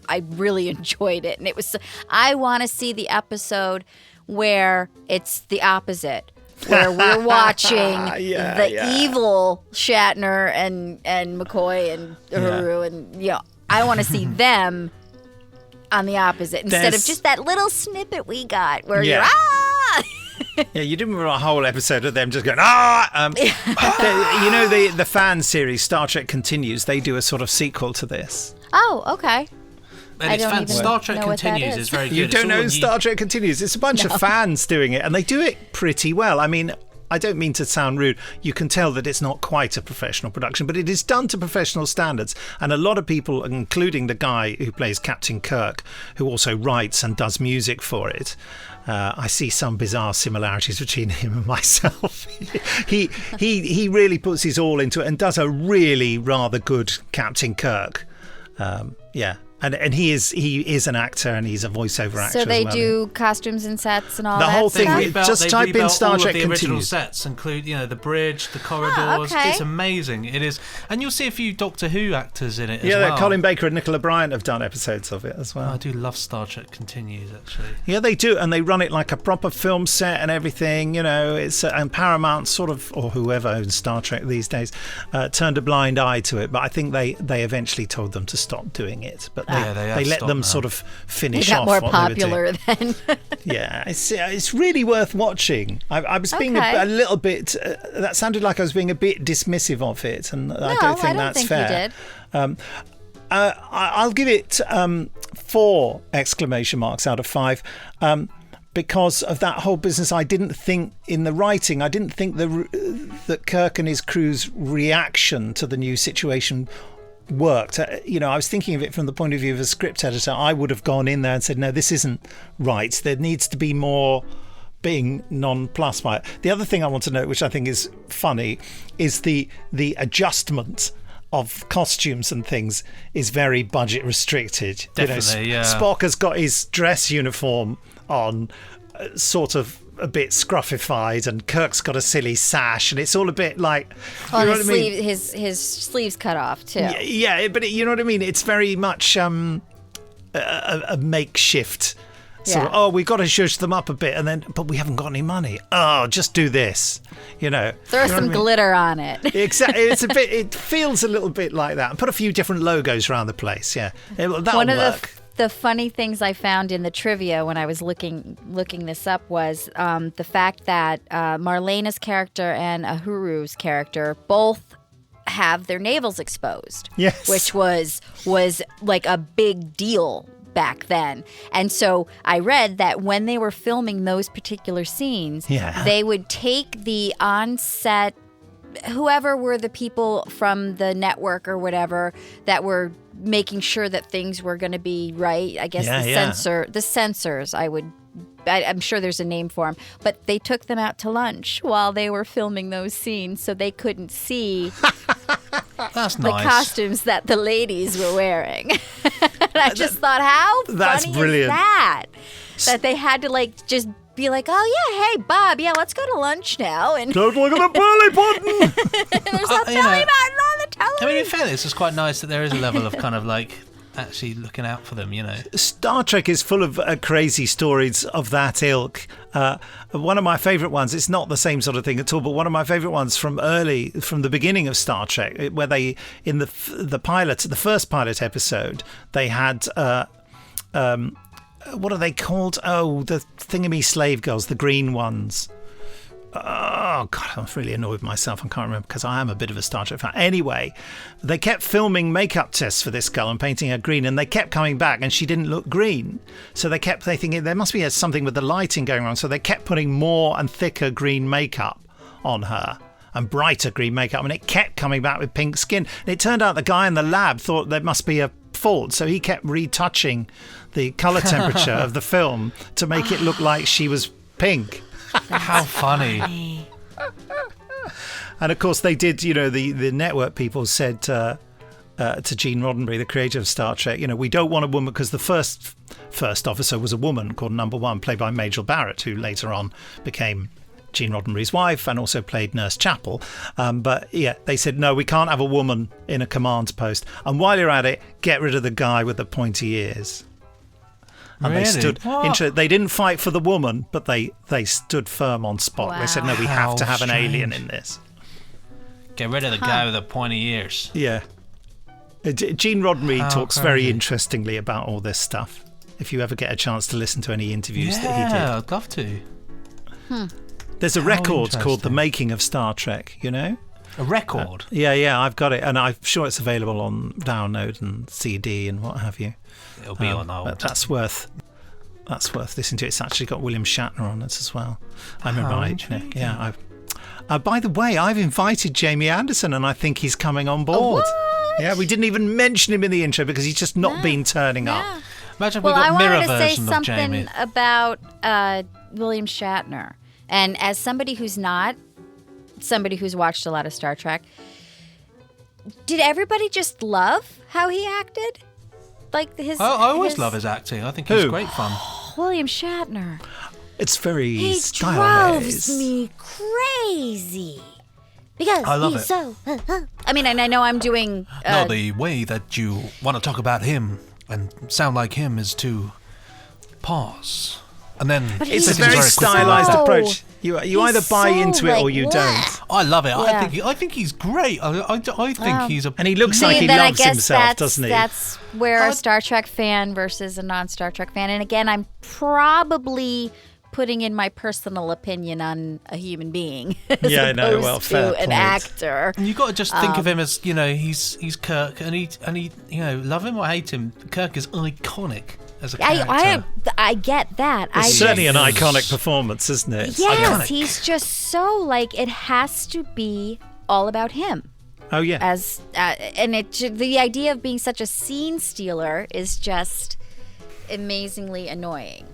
I really enjoyed it. And it was, I want to see the episode where it's the opposite, where we're watching evil Shatner and McCoy and Uhuru, and, you know, I want to see them on the opposite instead of just that little snippet we got where you're, Yeah, you didn't want a whole episode of them just going, you know, the fan series, Star Trek Continues, they do a sort of sequel to this. Oh, okay. And I it's don't fan- even Star Trek know what that Continues is. is very good. You don't It's all know on Star Trek Continues? It's a bunch of fans doing it, and they do it pretty well. I mean, I don't mean to sound rude. You can tell that it's not quite a professional production, but it is done to professional standards. And a lot of people, including the guy who plays Captain Kirk, who also writes and does music for it, I see some bizarre similarities between him and myself. he really puts his all into it and does a really rather good Captain Kirk. Yeah. And he is an actor, and he's a voiceover actor. So they as well. do costumes and sets and all The that whole thing. stuff? Just type in Star Trek all of the original Continues. sets, include, you know, the bridge, the corridors. okay. It's amazing. It is, and you'll see a few Doctor Who actors in it as Yeah, well. Colin Baker and Nicola Bryant have done episodes of it as well. I do love Star Trek Continues, actually. Yeah, they do, and they run it like a proper film set and everything. You know, it's and Paramount sort of, or whoever owns Star Trek these days, turned a blind eye to it. But I think they eventually told them to stop doing it. But they let them sort of finish They got off more what they popular were doing. then. Yeah, it's really worth watching. I was being Okay. a little bit. That sounded like I was being a bit dismissive of it, and I don't think that's fair. You did. I'll give it 4 exclamation marks out of 5. because of that whole business. I didn't think in the writing, I didn't think that Kirk and his crew's reaction to the new situation worked. I was thinking of it from the point of view of a script editor. I would have gone in there and said, no, this isn't right. There needs to be more being nonplussed by it. The other thing I want to note, which I think is funny, is the adjustment of costumes and things is very budget restricted. Definitely, yeah. Spock has got his dress uniform on, sort of a bit scruffified, and Kirk's got a silly sash, and it's all a bit like, well, you know what I mean? his sleeves cut off too. Yeah, but you know what I mean? It's very much a makeshift sort of, we've got to shush them up a bit, but we haven't got any money. Oh, just do this, Throw some glitter on it. Exactly. It feels a little bit like that. And put a few different logos around the place. Yeah, that'll One of work. the funny things I found in the trivia when I was looking this up was the fact that Marlena's character and Uhuru's character both have their navels exposed. Yes. Which was like a big deal back then. And so I read that when they were filming those particular scenes, they would take the on-set, whoever were the people from the network or whatever that were making sure that things were going to be right. I guess the censors, I'm sure there's a name for them, but they took them out to lunch while they were filming those scenes so they couldn't see That's the nice. costumes that the ladies were wearing. And I just thought, how that's funny brilliant. is that? That they had to just be like, oh yeah, hey Bob, let's go to lunch now. And don't look at the belly button. there's a belly button on the television. I mean, in fairness, it's quite nice that there is a level of kind of actually looking out for them, Star Trek is full of crazy stories of that ilk. One of my favourite ones, it's not the same sort of thing at all, but one of my favourite ones from the beginning of Star Trek, where they, in the first pilot episode, they had, what are they called? Oh, the thingamy slave girls, the green ones. Oh, God, I'm really annoyed with myself. I can't remember because I am a bit of a Star Trek fan. Anyway, they kept filming makeup tests for this girl and painting her green, and they kept coming back and she didn't look green. So they thinking there must be something with the lighting going wrong. So they kept putting more and thicker green makeup on her and brighter green makeup, and it kept coming back with pink skin. And it turned out the guy in the lab thought there must be a fault, so he kept retouching the colour temperature of the film to make it look like she was pink. How funny. And of course they did, the network people said to Gene Roddenberry, the creator of Star Trek, we don't want a woman, because the first officer was a woman called Number One, played by Majel Barrett, who later on became Gene Roddenberry's wife and also played Nurse Chapel. But yeah, they said, no, we can't have a woman in a command post. And while you're at it, get rid of the guy with the pointy ears. And really? they didn't fight for the woman, but they stood firm on Spock. Wow. They said, no, we have to have an alien in this. Get rid of the guy with the pointy ears. Yeah. Gene Roddenberry talks very crazy. interestingly about all this stuff. If you ever get a chance to listen to any interviews that he did. Yeah, I'd love to. There's a record called The Making of Star Trek, A record? Yeah, I've got it. And I'm sure it's available on download and CD and what have you. It'll be on old. But that's worth listening to. It's actually got William Shatner on it as well. I remember. By the way, I've invited Jamie Anderson, and I think he's coming on board. What? Yeah, we didn't even mention him in the intro because he's just not been turning up. Imagine if Well, we I got mirror wanted to say version of Jamie. something about William Shatner. And as somebody who's watched a lot of Star Trek, did everybody just love how he acted? Like his. I always love his acting. I think he's great fun. William Shatner. It's very He stylized. drives me crazy. Because I love he's it. so. I mean, and I know I'm doing. No, the way that you want to talk about him and sound like him is to pause. And then It's a He's very quickly stylized back. approach. You either buy into it or you don't. I love it. Yeah. I think he's great. I think he's a. And he looks See, like he then I loves guess himself, doesn't he? That's where a Star Trek fan versus a non-Star Trek fan. And again, I'm probably putting in my personal opinion on a human being as Yeah, I know. opposed Well, to fair an point. actor. And you got to just think of him as he's Kirk, and he love him or hate him. Kirk is iconic. as a character. I get that. It's certainly an iconic performance, isn't it? It's Yes, iconic. he's just so like it has to be all about him. Oh yeah. As and the idea of being such a scene stealer is just amazingly annoying.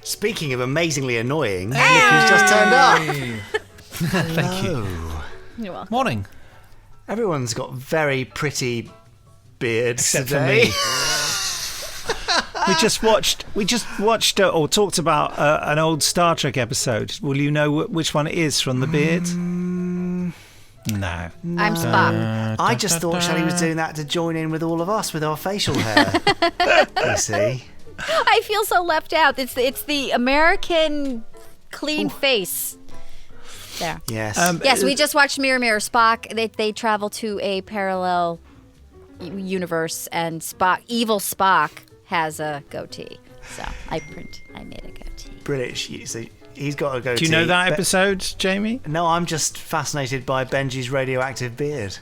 Speaking of amazingly annoying, look who's just turned up. Thank you. You're welcome. Morning. Everyone's got very pretty beards Except for today. me. We just watched or talked about an old Star Trek episode. Will you know which one it is from the beard? No. I'm Spock. I just thought Shelley was doing that to join in with all of us with our facial hair. You see? I feel so left out. It's the American clean face. There. Yes. Yes, we just watched Mirror Mirror Spock. They travel to a parallel universe, and evil Spock has a goatee. So I made a goatee. British. So he's got a goatee. Do you know that episode, Jamie? No, I'm just fascinated by Benji's radioactive beard.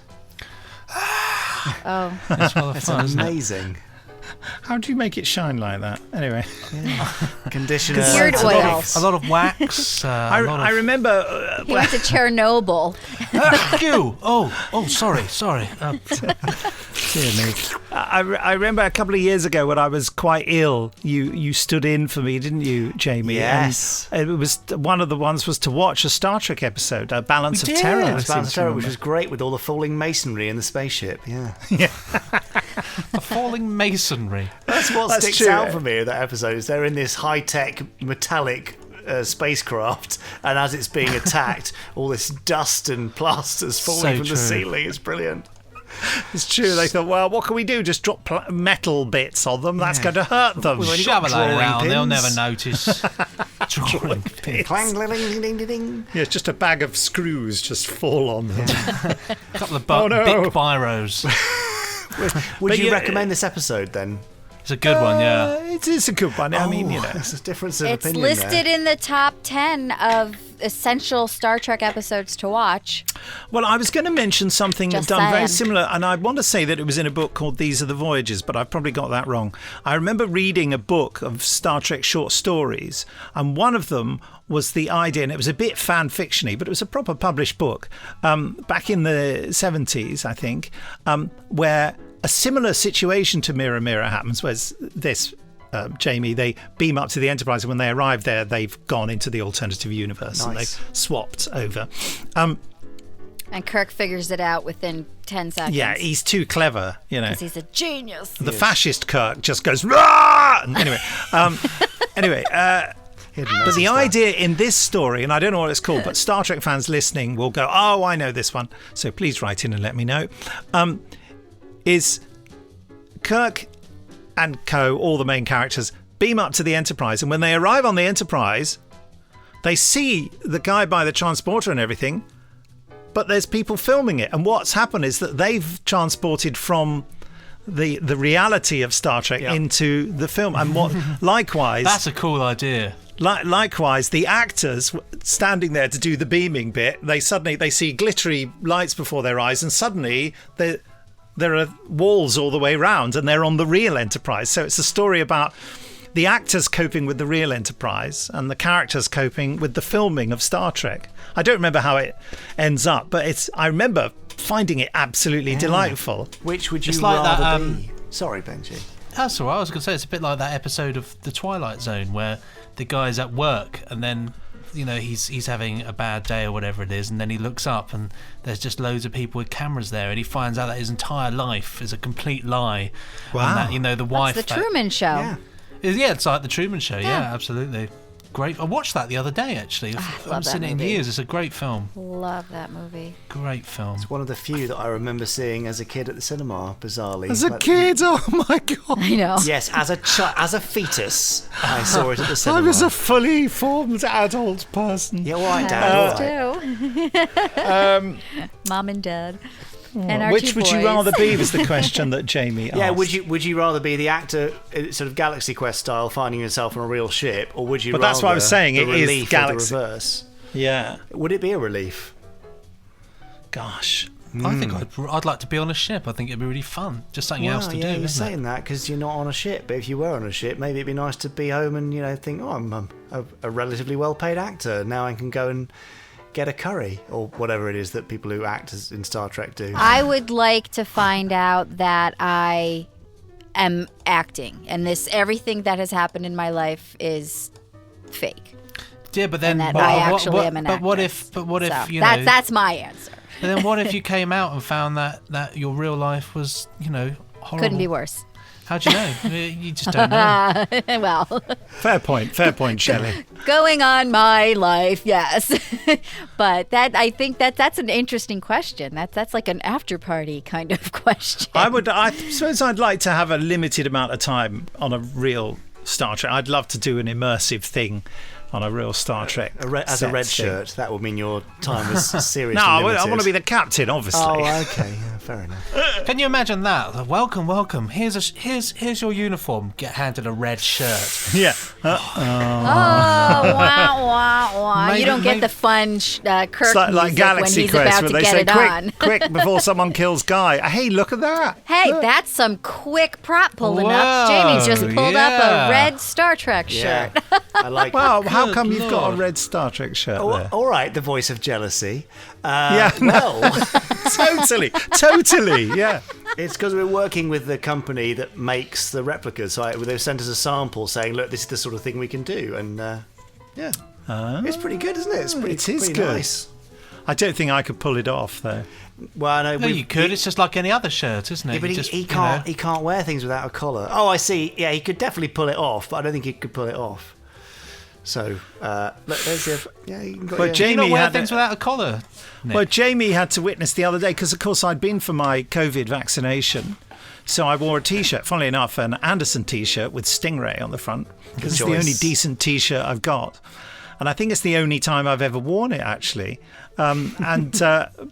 Oh, It's rather fun, isn't it? Amazing. How do you make it shine like that? Anyway, Conditioner. Beard oil. A lot of wax. I remember. he went to Chernobyl. Ew. Oh, sorry. Dear me. I remember a couple of years ago when I was quite ill. You stood in for me, didn't you, Jamie? Yes. And it was one of the ones was to watch a Star Trek episode, a Balance We of did. Terror. It I was seem Balance of to Terror, which remember. was great with all the falling masonry in the spaceship. Yeah. The falling masonry. That's what That's sticks true. out for me of that episode. Is they're in this high-tech metallic spacecraft, and as it's being attacked, all this dust and plasters falling So from true. the ceiling. It's brilliant. It's true. They thought, well, what can we do? Just drop metal bits on them. That's going to hurt them. We've only Shove got a load drawing out, they'll pins. never notice. Drawing pins. Clang, ding, ding, ding, ding, ding. Yeah, it's just a bag of screws just fall on them. A couple of Oh, no. big biros. Would But you yeah, recommend this episode then? It's a good one, yeah. It is a good one. I mean, you know. There's a difference of It's opinion listed there. in the top 10 of essential Star Trek episodes to watch. Well, I was going to mention something Just done very saying. similar, and I want to say that it was in a book called These Are the Voyages, but I've probably got that wrong. I remember reading a book of Star Trek short stories, and one of them was the idea, and it was a bit fan fiction-y, but it was a proper published book, back in the 70s, I think, where a similar situation to Mirror Mirror happens, whereas this... Jamie, they beam up to the Enterprise, and when they arrive there, they've gone into the alternative universe and Nice. they've swapped over. And Kirk figures it out within 10 seconds. Yeah, he's too clever, you know. Because he's a genius. The fascist Kirk just goes, "Rah!" And anyway, Hidden but message the there. idea in this story, and I don't know what it's called, but Star Trek fans listening will go, oh, I know this one. So please write in and let me know. Is Kirk and co, all the main characters, beam up to the Enterprise, and when they arrive on the Enterprise, they see the guy by the transporter and everything, but there's people filming it. And what's happened is that they've transported from the reality of Star Trek into the film. And what likewise... That's a cool idea. Likewise, the actors standing there to do the beaming bit, they see glittery lights before their eyes, and suddenly there are walls all the way round, and they're on the real Enterprise. So it's a story about the actors coping with the real Enterprise and the characters coping with the filming of Star Trek. I don't remember how it ends up, but I remember finding it absolutely delightful. Which would you It's like rather that, be? Sorry, Benji. That's all right. I was going to say, it's a bit like that episode of The Twilight Zone where the guy's at work and then, you know, he's having a bad day or whatever it is, and then he looks up and there's just loads of people with cameras there, and he finds out that his entire life is a complete lie. Wow. And that, you know, the wife... It's the Truman Show. Yeah. Yeah, it's like the Truman Show. Yeah, absolutely. Great. I watched that the other day, actually. I love haven't seen that it in movie. years. It's a great film. Love that movie. Great film. One of the few that I remember seeing as a kid at the cinema, bizarrely. As a But- kid, oh my God. I know. Yes, as a fetus, I saw it at the I cinema. was a fully formed adult person. Yeah, all right, Dad. all right. Too. Mom and Dad. And our Which two would you boys. rather be was the question that Jamie asked. Yeah, would you rather be the actor, sort of Galaxy Quest style, finding yourself on a real ship, or would you? But that's what I was saying, The it is relief Galaxy. Or the reverse. Yeah. Would it be a relief? Gosh. I think I'd like to be on a ship. I think it'd be really fun. Just something else to do, you're isn't saying it? that because you're not on a ship. But if you were on a ship, maybe it'd be nice to be home and think, I'm a relatively well-paid actor. Now I can go and get a curry or whatever it is that people who act in Star Trek do. I would like to find out that I am acting, and everything that has happened in my life is fake. Yeah, but then And that I actually am an But what actress. if? But what if So you know? that's my answer. And then what if you came out and found that your real life was horrible? Couldn't be worse. How'd you know? You just don't know. Well, Fair point, Shelley. going on my life, yes. But I think that's an interesting question. That's like an after party kind of question. I suppose I'd like to have a limited amount of time on a real Star Trek. I'd love to do an immersive thing on a real Star Trek. As a red thing. shirt, that would mean your time is seriously No, I limited. want to be the captain, obviously. Oh, okay, yeah, fair enough. Can you imagine that? Welcome. Here's your uniform. Get handed a red shirt. Yeah. Oh, wah, wah, wah. Maybe- You don't get maybe- the fun Kirk It's like music Galaxy when he's Quest, about where to they get say, it on. quick, before someone kills Guy. Hey, look at that. Hey, that's some quick prop pulling up. Whoa, Jamie's just pulled up yeah. a red Star Trek Yeah, shirt. I like. Well, how Good come you've got a Lord. red Star Trek shirt Oh, there? all right, the voice of jealousy. Yeah, no. Well, Totally, yeah. it's because we're working with the company that makes the replicas. So they've sent us a sample saying, "Look, this is the sort of thing we can do," and yeah, it's pretty good, isn't it? It's pretty, It is pretty good. nice. I don't think I could pull it off, though. Well, I know No, you could. It's just like any other shirt, isn't it? Yeah, but You he, just, he you can't. know. He can't wear things without a collar. Oh, I see. Yeah, he could definitely pull it off, but I don't think he could pull it off. So, look, there's your. Yeah, you can go. But yeah. Do you Jamie not wear had things without a collar, Nick? Well, Jamie had to witness the other day because, of course, I'd been for my COVID vaccination. So I wore a T-shirt, funnily enough, an Anderson T-shirt with Stingray on the front. Because it's the choice. only decent T-shirt I've got. And I think it's the only time I've ever worn it, actually.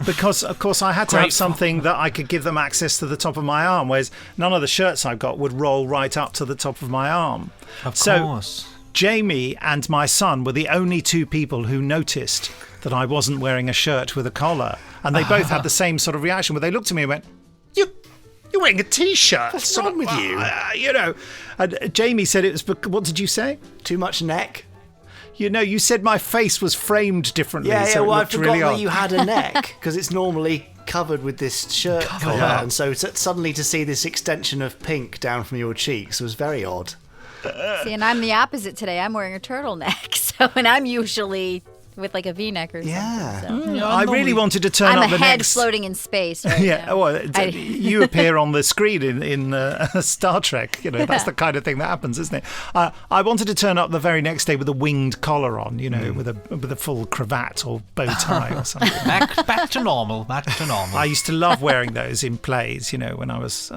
Because, of course, I had to have Grateful. something that I could give them access to the top of my arm, whereas none of the shirts I've got would roll right up to the top of my arm. Of So course. Jamie and my son were the only two people who noticed that I wasn't wearing a shirt with a collar. And they both had the same sort of reaction where they looked at me and went, You're wearing a T-shirt. What's wrong with you? And Jamie said it was, what did you say? Too much neck. You said my face was framed differently. Yeah, so well, it I looked forgot really that odd. you had a neck because it's normally covered with this shirt collar, yeah. and so suddenly to see this extension of pink down from your cheeks was very odd. See, and I'm the opposite today. I'm wearing a turtleneck, and I'm usually with like a V-neck or something. Yeah. So. Yeah, I really normally- wanted to turn I'm a up the head next... floating in space. Right Yeah, now. well, I- you appear on the screen in Star Trek. That's the kind of thing that happens, isn't it? I wanted to turn up the very next day with a winged collar on, with a full cravat or bow tie or something. Back to normal. Back to normal. I used to love wearing those in plays, when I was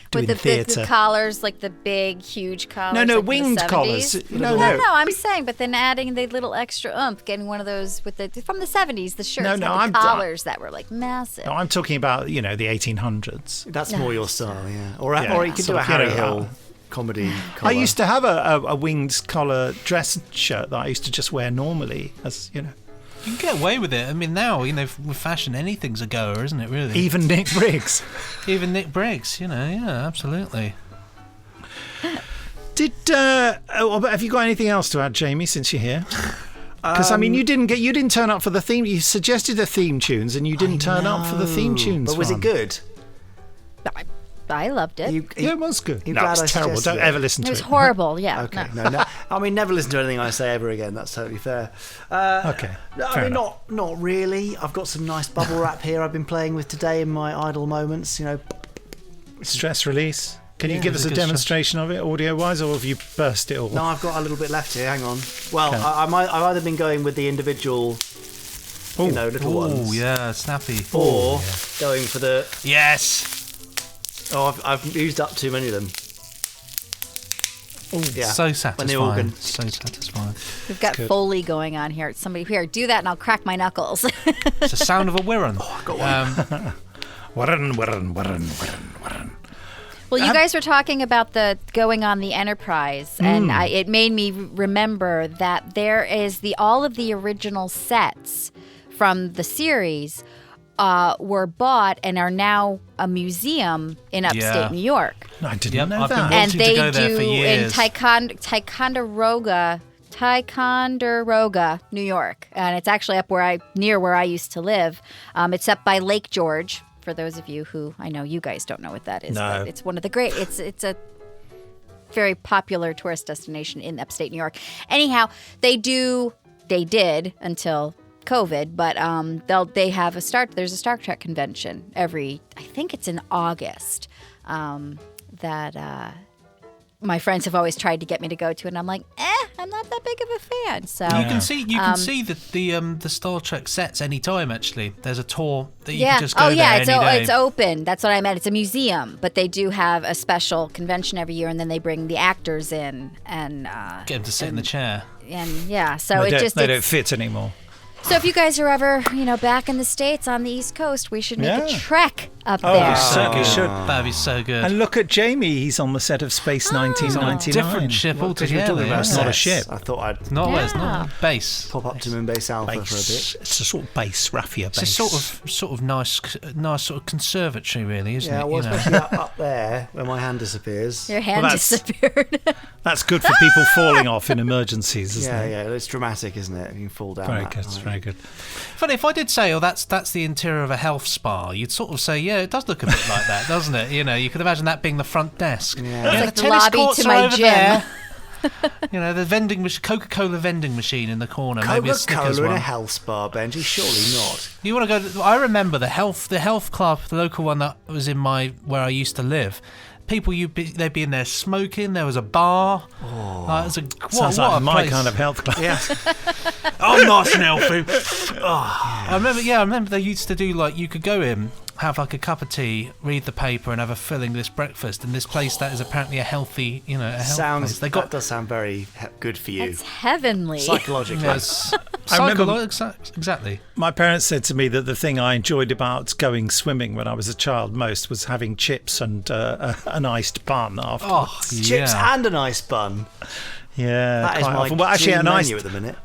doing with the theatre. collars, like the big, huge collars. No, like in the winged 70s. collars. No. No, I'm saying, but then adding the little extra oomph, getting one of those with from the 70s, the shirts No, with the I'm- collars that were like massive. No, I'm talking about, the 1800s. That's more your style, yeah. Yeah, Or you could do sort a of, Harry you know, Hill comedy collar. I used to have a winged collar dress shirt that I used to just wear normally, as You can get away with it. I mean, now, with fashion, anything's a goer, isn't it, really? even Nick Briggs. Even Nick Briggs, yeah, absolutely. Have you got anything else to add, Jamie, since you're here? Because you didn't turn up for the theme. You suggested the theme tunes, and you didn't turn up for the theme tunes. But was it one. good? I loved it. Yeah, it was good. You're No, glad it's I terrible. suggested Don't it. ever listen It to was it. horrible, yeah. Okay, no. no. I mean, never listen to anything I say ever again. That's totally fair. Okay, No, I fair mean, enough. not really. I've got some nice bubble wrap here I've been playing with today in my idle moments. Stress release. Can you Yeah, give it's us a a good demonstration of it, audio-wise, or have you burst it all? No, I've got a little bit left here. Hang on. Well, Okay. I've either been going with the individual, little ones, Oh, yeah, snappy. or going for the. Yes. Oh, I've used up too many of them. Yeah. So When the satisfying. organ. So satisfying. We've got good. Foley going on here. Somebody here, do that and I'll crack my knuckles. It's the sound of a wirren. Warren. Well, you guys were talking about the going on the Enterprise, and it made me remember that there is all of the original sets from the series were bought and are now a museum in upstate Yeah. New York. No, I didn't know I've been that. wanting And to they go there do for in years. Ticonderoga, New York, and it's actually up near where I used to live. It's up by Lake George. For those of you who, I know you guys don't know what that is, No. but it's one of the great. It's a very popular tourist destination in upstate New York. Anyhow, they did until COVID, but there's a Star Trek convention I think it's in August, that my friends have always tried to get me to go to, and I'm like, I'm not that big of a fan. So You can see the Star Trek sets anytime. Actually, there's a tour that you can just go there any day. It's open. That's what I meant. It's a museum, but they do have a special convention every year, and then they bring the actors in and Get them to sit in the chair. and yeah. So They don't fit anymore. So if you guys are ever, back in the States on the East Coast, we should make a Yeah. trek up Oh, there. we certainly should. That'd be so good. And look at Jamie. He's on the set of Space 1999. Different ship Because we're altogether. talking about It's not a sets, ship. I thought I'd It's Yeah. not a base. pop up to Moonbase Alpha for a Base. bit. It's a sort of base, raffia base. It's a sort of nice sort of conservatory, really, isn't Yeah, it? well, You know? especially up there where my hand disappears. Your hand Well, that's- disappeared. That's good for people falling off in emergencies, isn't Yeah, it? yeah, it's dramatic, isn't it? You can fall down. Very that good, height. very good. Funny, if I did say, that's the interior of a health spa, you'd sort of say, yeah, it does look a bit like that, doesn't it? You could imagine that being the front desk. Yeah. It's like the the tennis lobby courts to are my over gym. there. The Coca-Cola vending machine in the corner, maybe a Snickers Coca-Cola in a one. health spa, Benji? Surely not. You want to go? I remember the health club, the local one that was in where I used to live. People, they'd be in there smoking. There was a bar. It was Sounds what like a my place. kind of health club. Yeah. I'm nice and healthy. I remember they used to do you could go in, have a cup of tea, read the paper, and have a full English breakfast in this place that is apparently a healthy, a health place. That does sound very good for you. It's heavenly. Psychologically. Yes. I remember- Exactly. My parents said to me that the thing I enjoyed about going swimming when I was a child most was having chips and an iced bun afterwards. Oh, Chips yeah. and an ice bun. Yeah, That is quite my often. Well, actually, dream an iced, menu at the minute.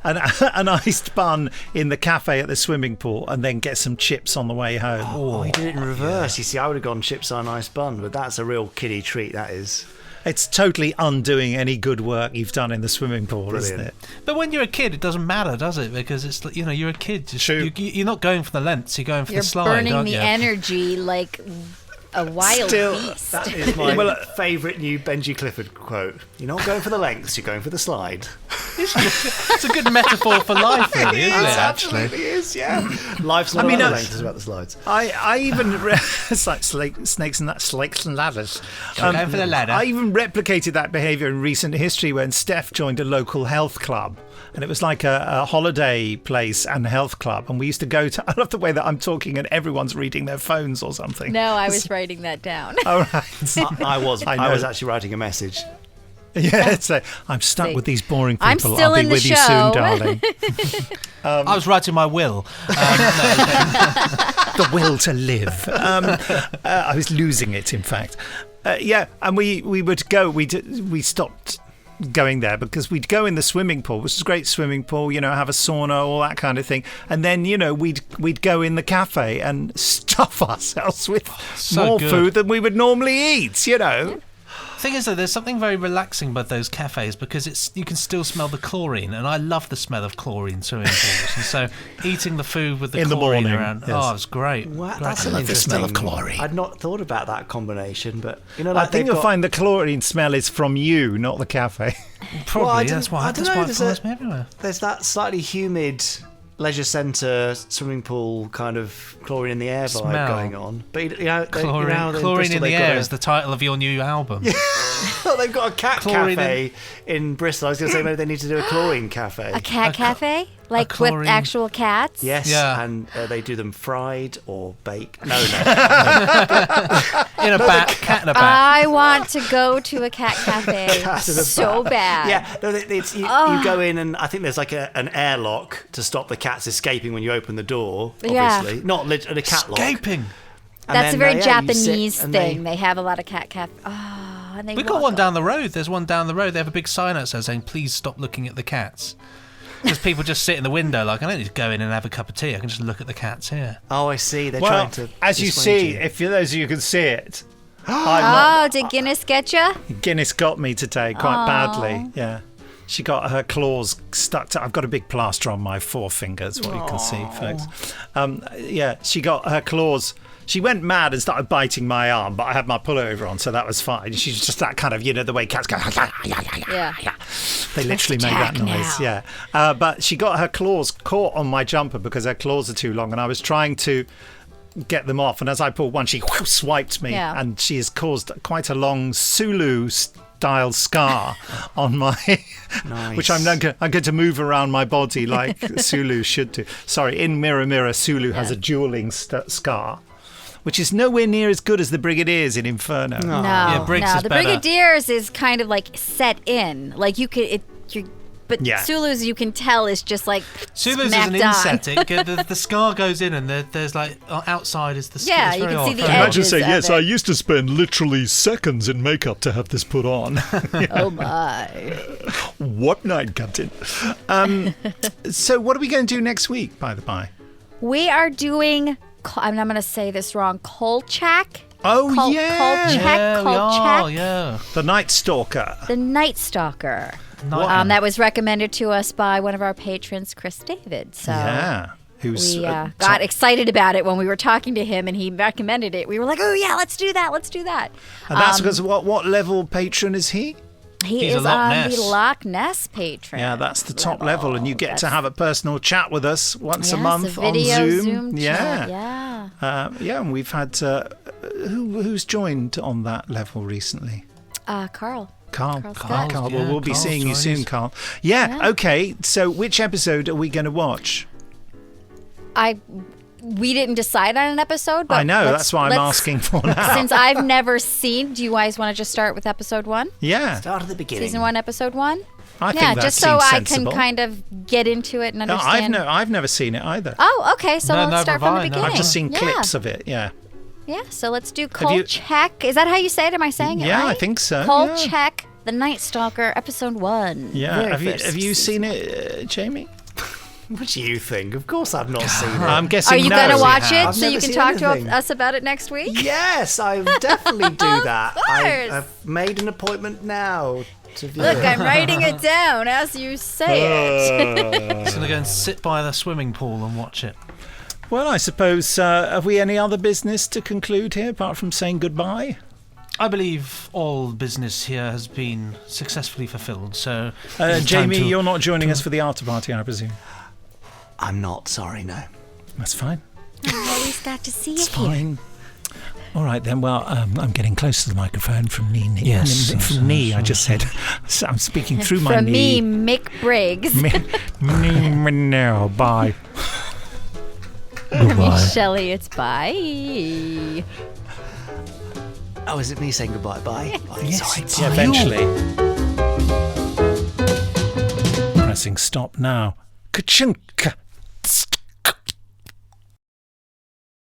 an iced bun in the cafe at the swimming pool, and then get some chips on the way home. Oh, you did it in reverse. You see, I would have gone chips on ice bun, but that's a real kiddie treat, that is. It's totally undoing any good work you've done in the swimming pool, isn't Brilliant. it? But when you're a kid, it doesn't matter, does it? Because it's you're a kid. True. You're not going for the lengths. You're going for You're the slide, burning aren't the you? energy like a wild beast. That is my favourite new Benji Clifford quote. You're not going for the lengths, you're going for the slide. It's a good metaphor for life, really, isn't it? Actually. absolutely is, yeah. Life's not about the lengths, it's about the slides. I even it's like snakes and ladders. Going for the ladder. I even replicated that behaviour in recent history when Steph joined a local health club, and it was like a holiday place and health club, and we used to go to. I love the way that I'm talking and everyone's reading their phones or something. No, I was writing that down. All right. I was know. actually writing a message. Yeah, it's I'm stuck See, with these boring people. I'm still I'll be in the with you show. soon, darling. I was writing my will. The will to live. I was losing it, in fact. Yeah, and we would go. We stopped going there because we'd go in the swimming pool, which is a great swimming pool. Have a sauna, all that kind of thing, and then we'd go in the cafe and stuff ourselves with So more good. food than we would normally eat. Thing is, though, there's something very relaxing about those cafes because you can still smell the chlorine, and I love the smell of chlorine swimming pools. And so, eating the food with the In the chlorine morning, around, yes. it's great. Wow, Great. that's an love the smell of interesting- chlorine. I'd not thought about that combination, but I think you'll find the chlorine smell is from you, not the cafe. Probably Well, I that's don't- why I don't it know, follows me everywhere. there's that slightly humid leisure centre swimming pool kind of chlorine in the air vibe Smell. going on. But Chlorine in the air is the title of your new album. They've got a cat Chlorine cafe in Bristol. I was going to say maybe they need to do a chlorine cafe. A cat cafe? Like chlorine- with actual cats? Yes, Yeah. and they do them fried or baked. No. In a bat, cat in a bat. I want to go to a cat cafe Cat in a so bad. Yeah, no, you go in and I think there's like an airlock to stop the cats escaping when you open the door, Yeah. obviously. Not a cat lock. Escaping. And That's then a very you sit Japanese and thing. They have a lot of cat cafe. Oh, and they We've got walk one down the road. There's one down the road. They have a big sign outside saying, "Please stop looking at the cats." Because people just sit in the window like, I don't need to go in and have a cup of tea. I can just look at the cats here. Oh, I see. They're Well, trying to. as you dissuade see, you. if you, those of you can see it, I'm Did Guinness get you? not, Guinness got me today quite badly. Yeah. She got her claws stuck to. I've got a big plaster on my forefinger, is what you can see, folks. Yeah, she got her claws. She went mad and started biting my arm, but I had my pullover on, so that was fine. She's just that kind of, the way cats go. Yeah. They literally make that attack noise, now. yeah. But she got her claws caught on my jumper because her claws are too long, and I was trying to get them off. And as I pulled one, she swiped me, Yeah. and she has caused quite a long Sulu-style scar on my, Nice. which I'm going to move around my body like Sulu should do. Sorry, in Mirror Mirror, Sulu has a dueling scar, which is nowhere near as good as the Brigadiers in Inferno. No, Yeah, Briggs is the better. Brigadiers is kind of like set in. Like you could, but Yeah. Sulu's you can tell is just like Sulu's is smacked an on. insetting. The scar goes in, and there's like outside is the skin. Yeah, It's you very can see odd. the Very edge. odd. Imagine saying, of yes, it. I used to spend literally seconds in makeup to have this put on. Oh my! What night, Captain? So what are we going to do next week, by the by? We are doing. I'm going to say this wrong. Kolchak. Oh, yeah. Kolchak. Yeah, we are, Kolchak. yeah. The Night Stalker. The Night Stalker. Night- That was recommended to us by one of our patrons, Chris David. So Yeah. Who's we got excited about it when we were talking to him, and he recommended it. We were like, "Oh yeah, let's do that. Let's do that." And that's because what level patron is he? He He's a is Loch on Ness. the Loch Ness patron. Yeah, that's the top level, and you get to have a personal chat with us once a Yes, month a on video Zoom. chat, Yeah, yeah. and we've had who's joined on that level recently? Carl. Carl. Scott. Carl. Yeah, Well, we'll be Carl's seeing you joined soon, us. Carl. Yeah. Okay. So, which episode are we going to watch? We didn't decide on an episode. But I know. let's- That's why I'm let's- asking for now. Since I've never seen, do you guys want to just start with episode 1? Yeah. Start at the beginning. Season 1, episode 1? I Yeah, think that just so seems I sensible. can kind of get into it and No, understand. I've never seen it either. Oh, okay. So No, let's neither start from the have I, no. beginning. I've just seen Yeah. clips of it. Yeah. Yeah, so let's do you- Kolchak. Is that how you say it? Am I saying it Yeah, right? I think so, yeah. Kolchak, The Night Stalker, episode 1. Yeah. Very Have first you season. seen it, Jamie? What do you think? Of course I've not seen it. I'm guessing. Are you no. going to watch it I've so you never can seen talk to anything. us about it next week? Yes, I will definitely do that. course. I've made an appointment now to view Look, it. I'm writing it down as you say it. Just gonna go and sit by the swimming pool and watch it. Well, I suppose. Have we any other business to conclude here apart from saying goodbye? I believe all business here has been successfully fulfilled. So, it's time Jamie, to- you're not joining us for the after party, I presume. I'm not sorry, no. That's fine. Always got to see It's it here. fine. All right then. Well, I'm getting close to the microphone from knee. Yes, from yes, knee. yes, I just said. So I'm speaking through my From knee. me, Mick Briggs. No, bye. From me, Goodbye. Shelley, it's bye. Oh, is it me saying goodbye? Bye. I'm Yes, sorry. yeah, eventually. Pressing stop now. Ka-chunk.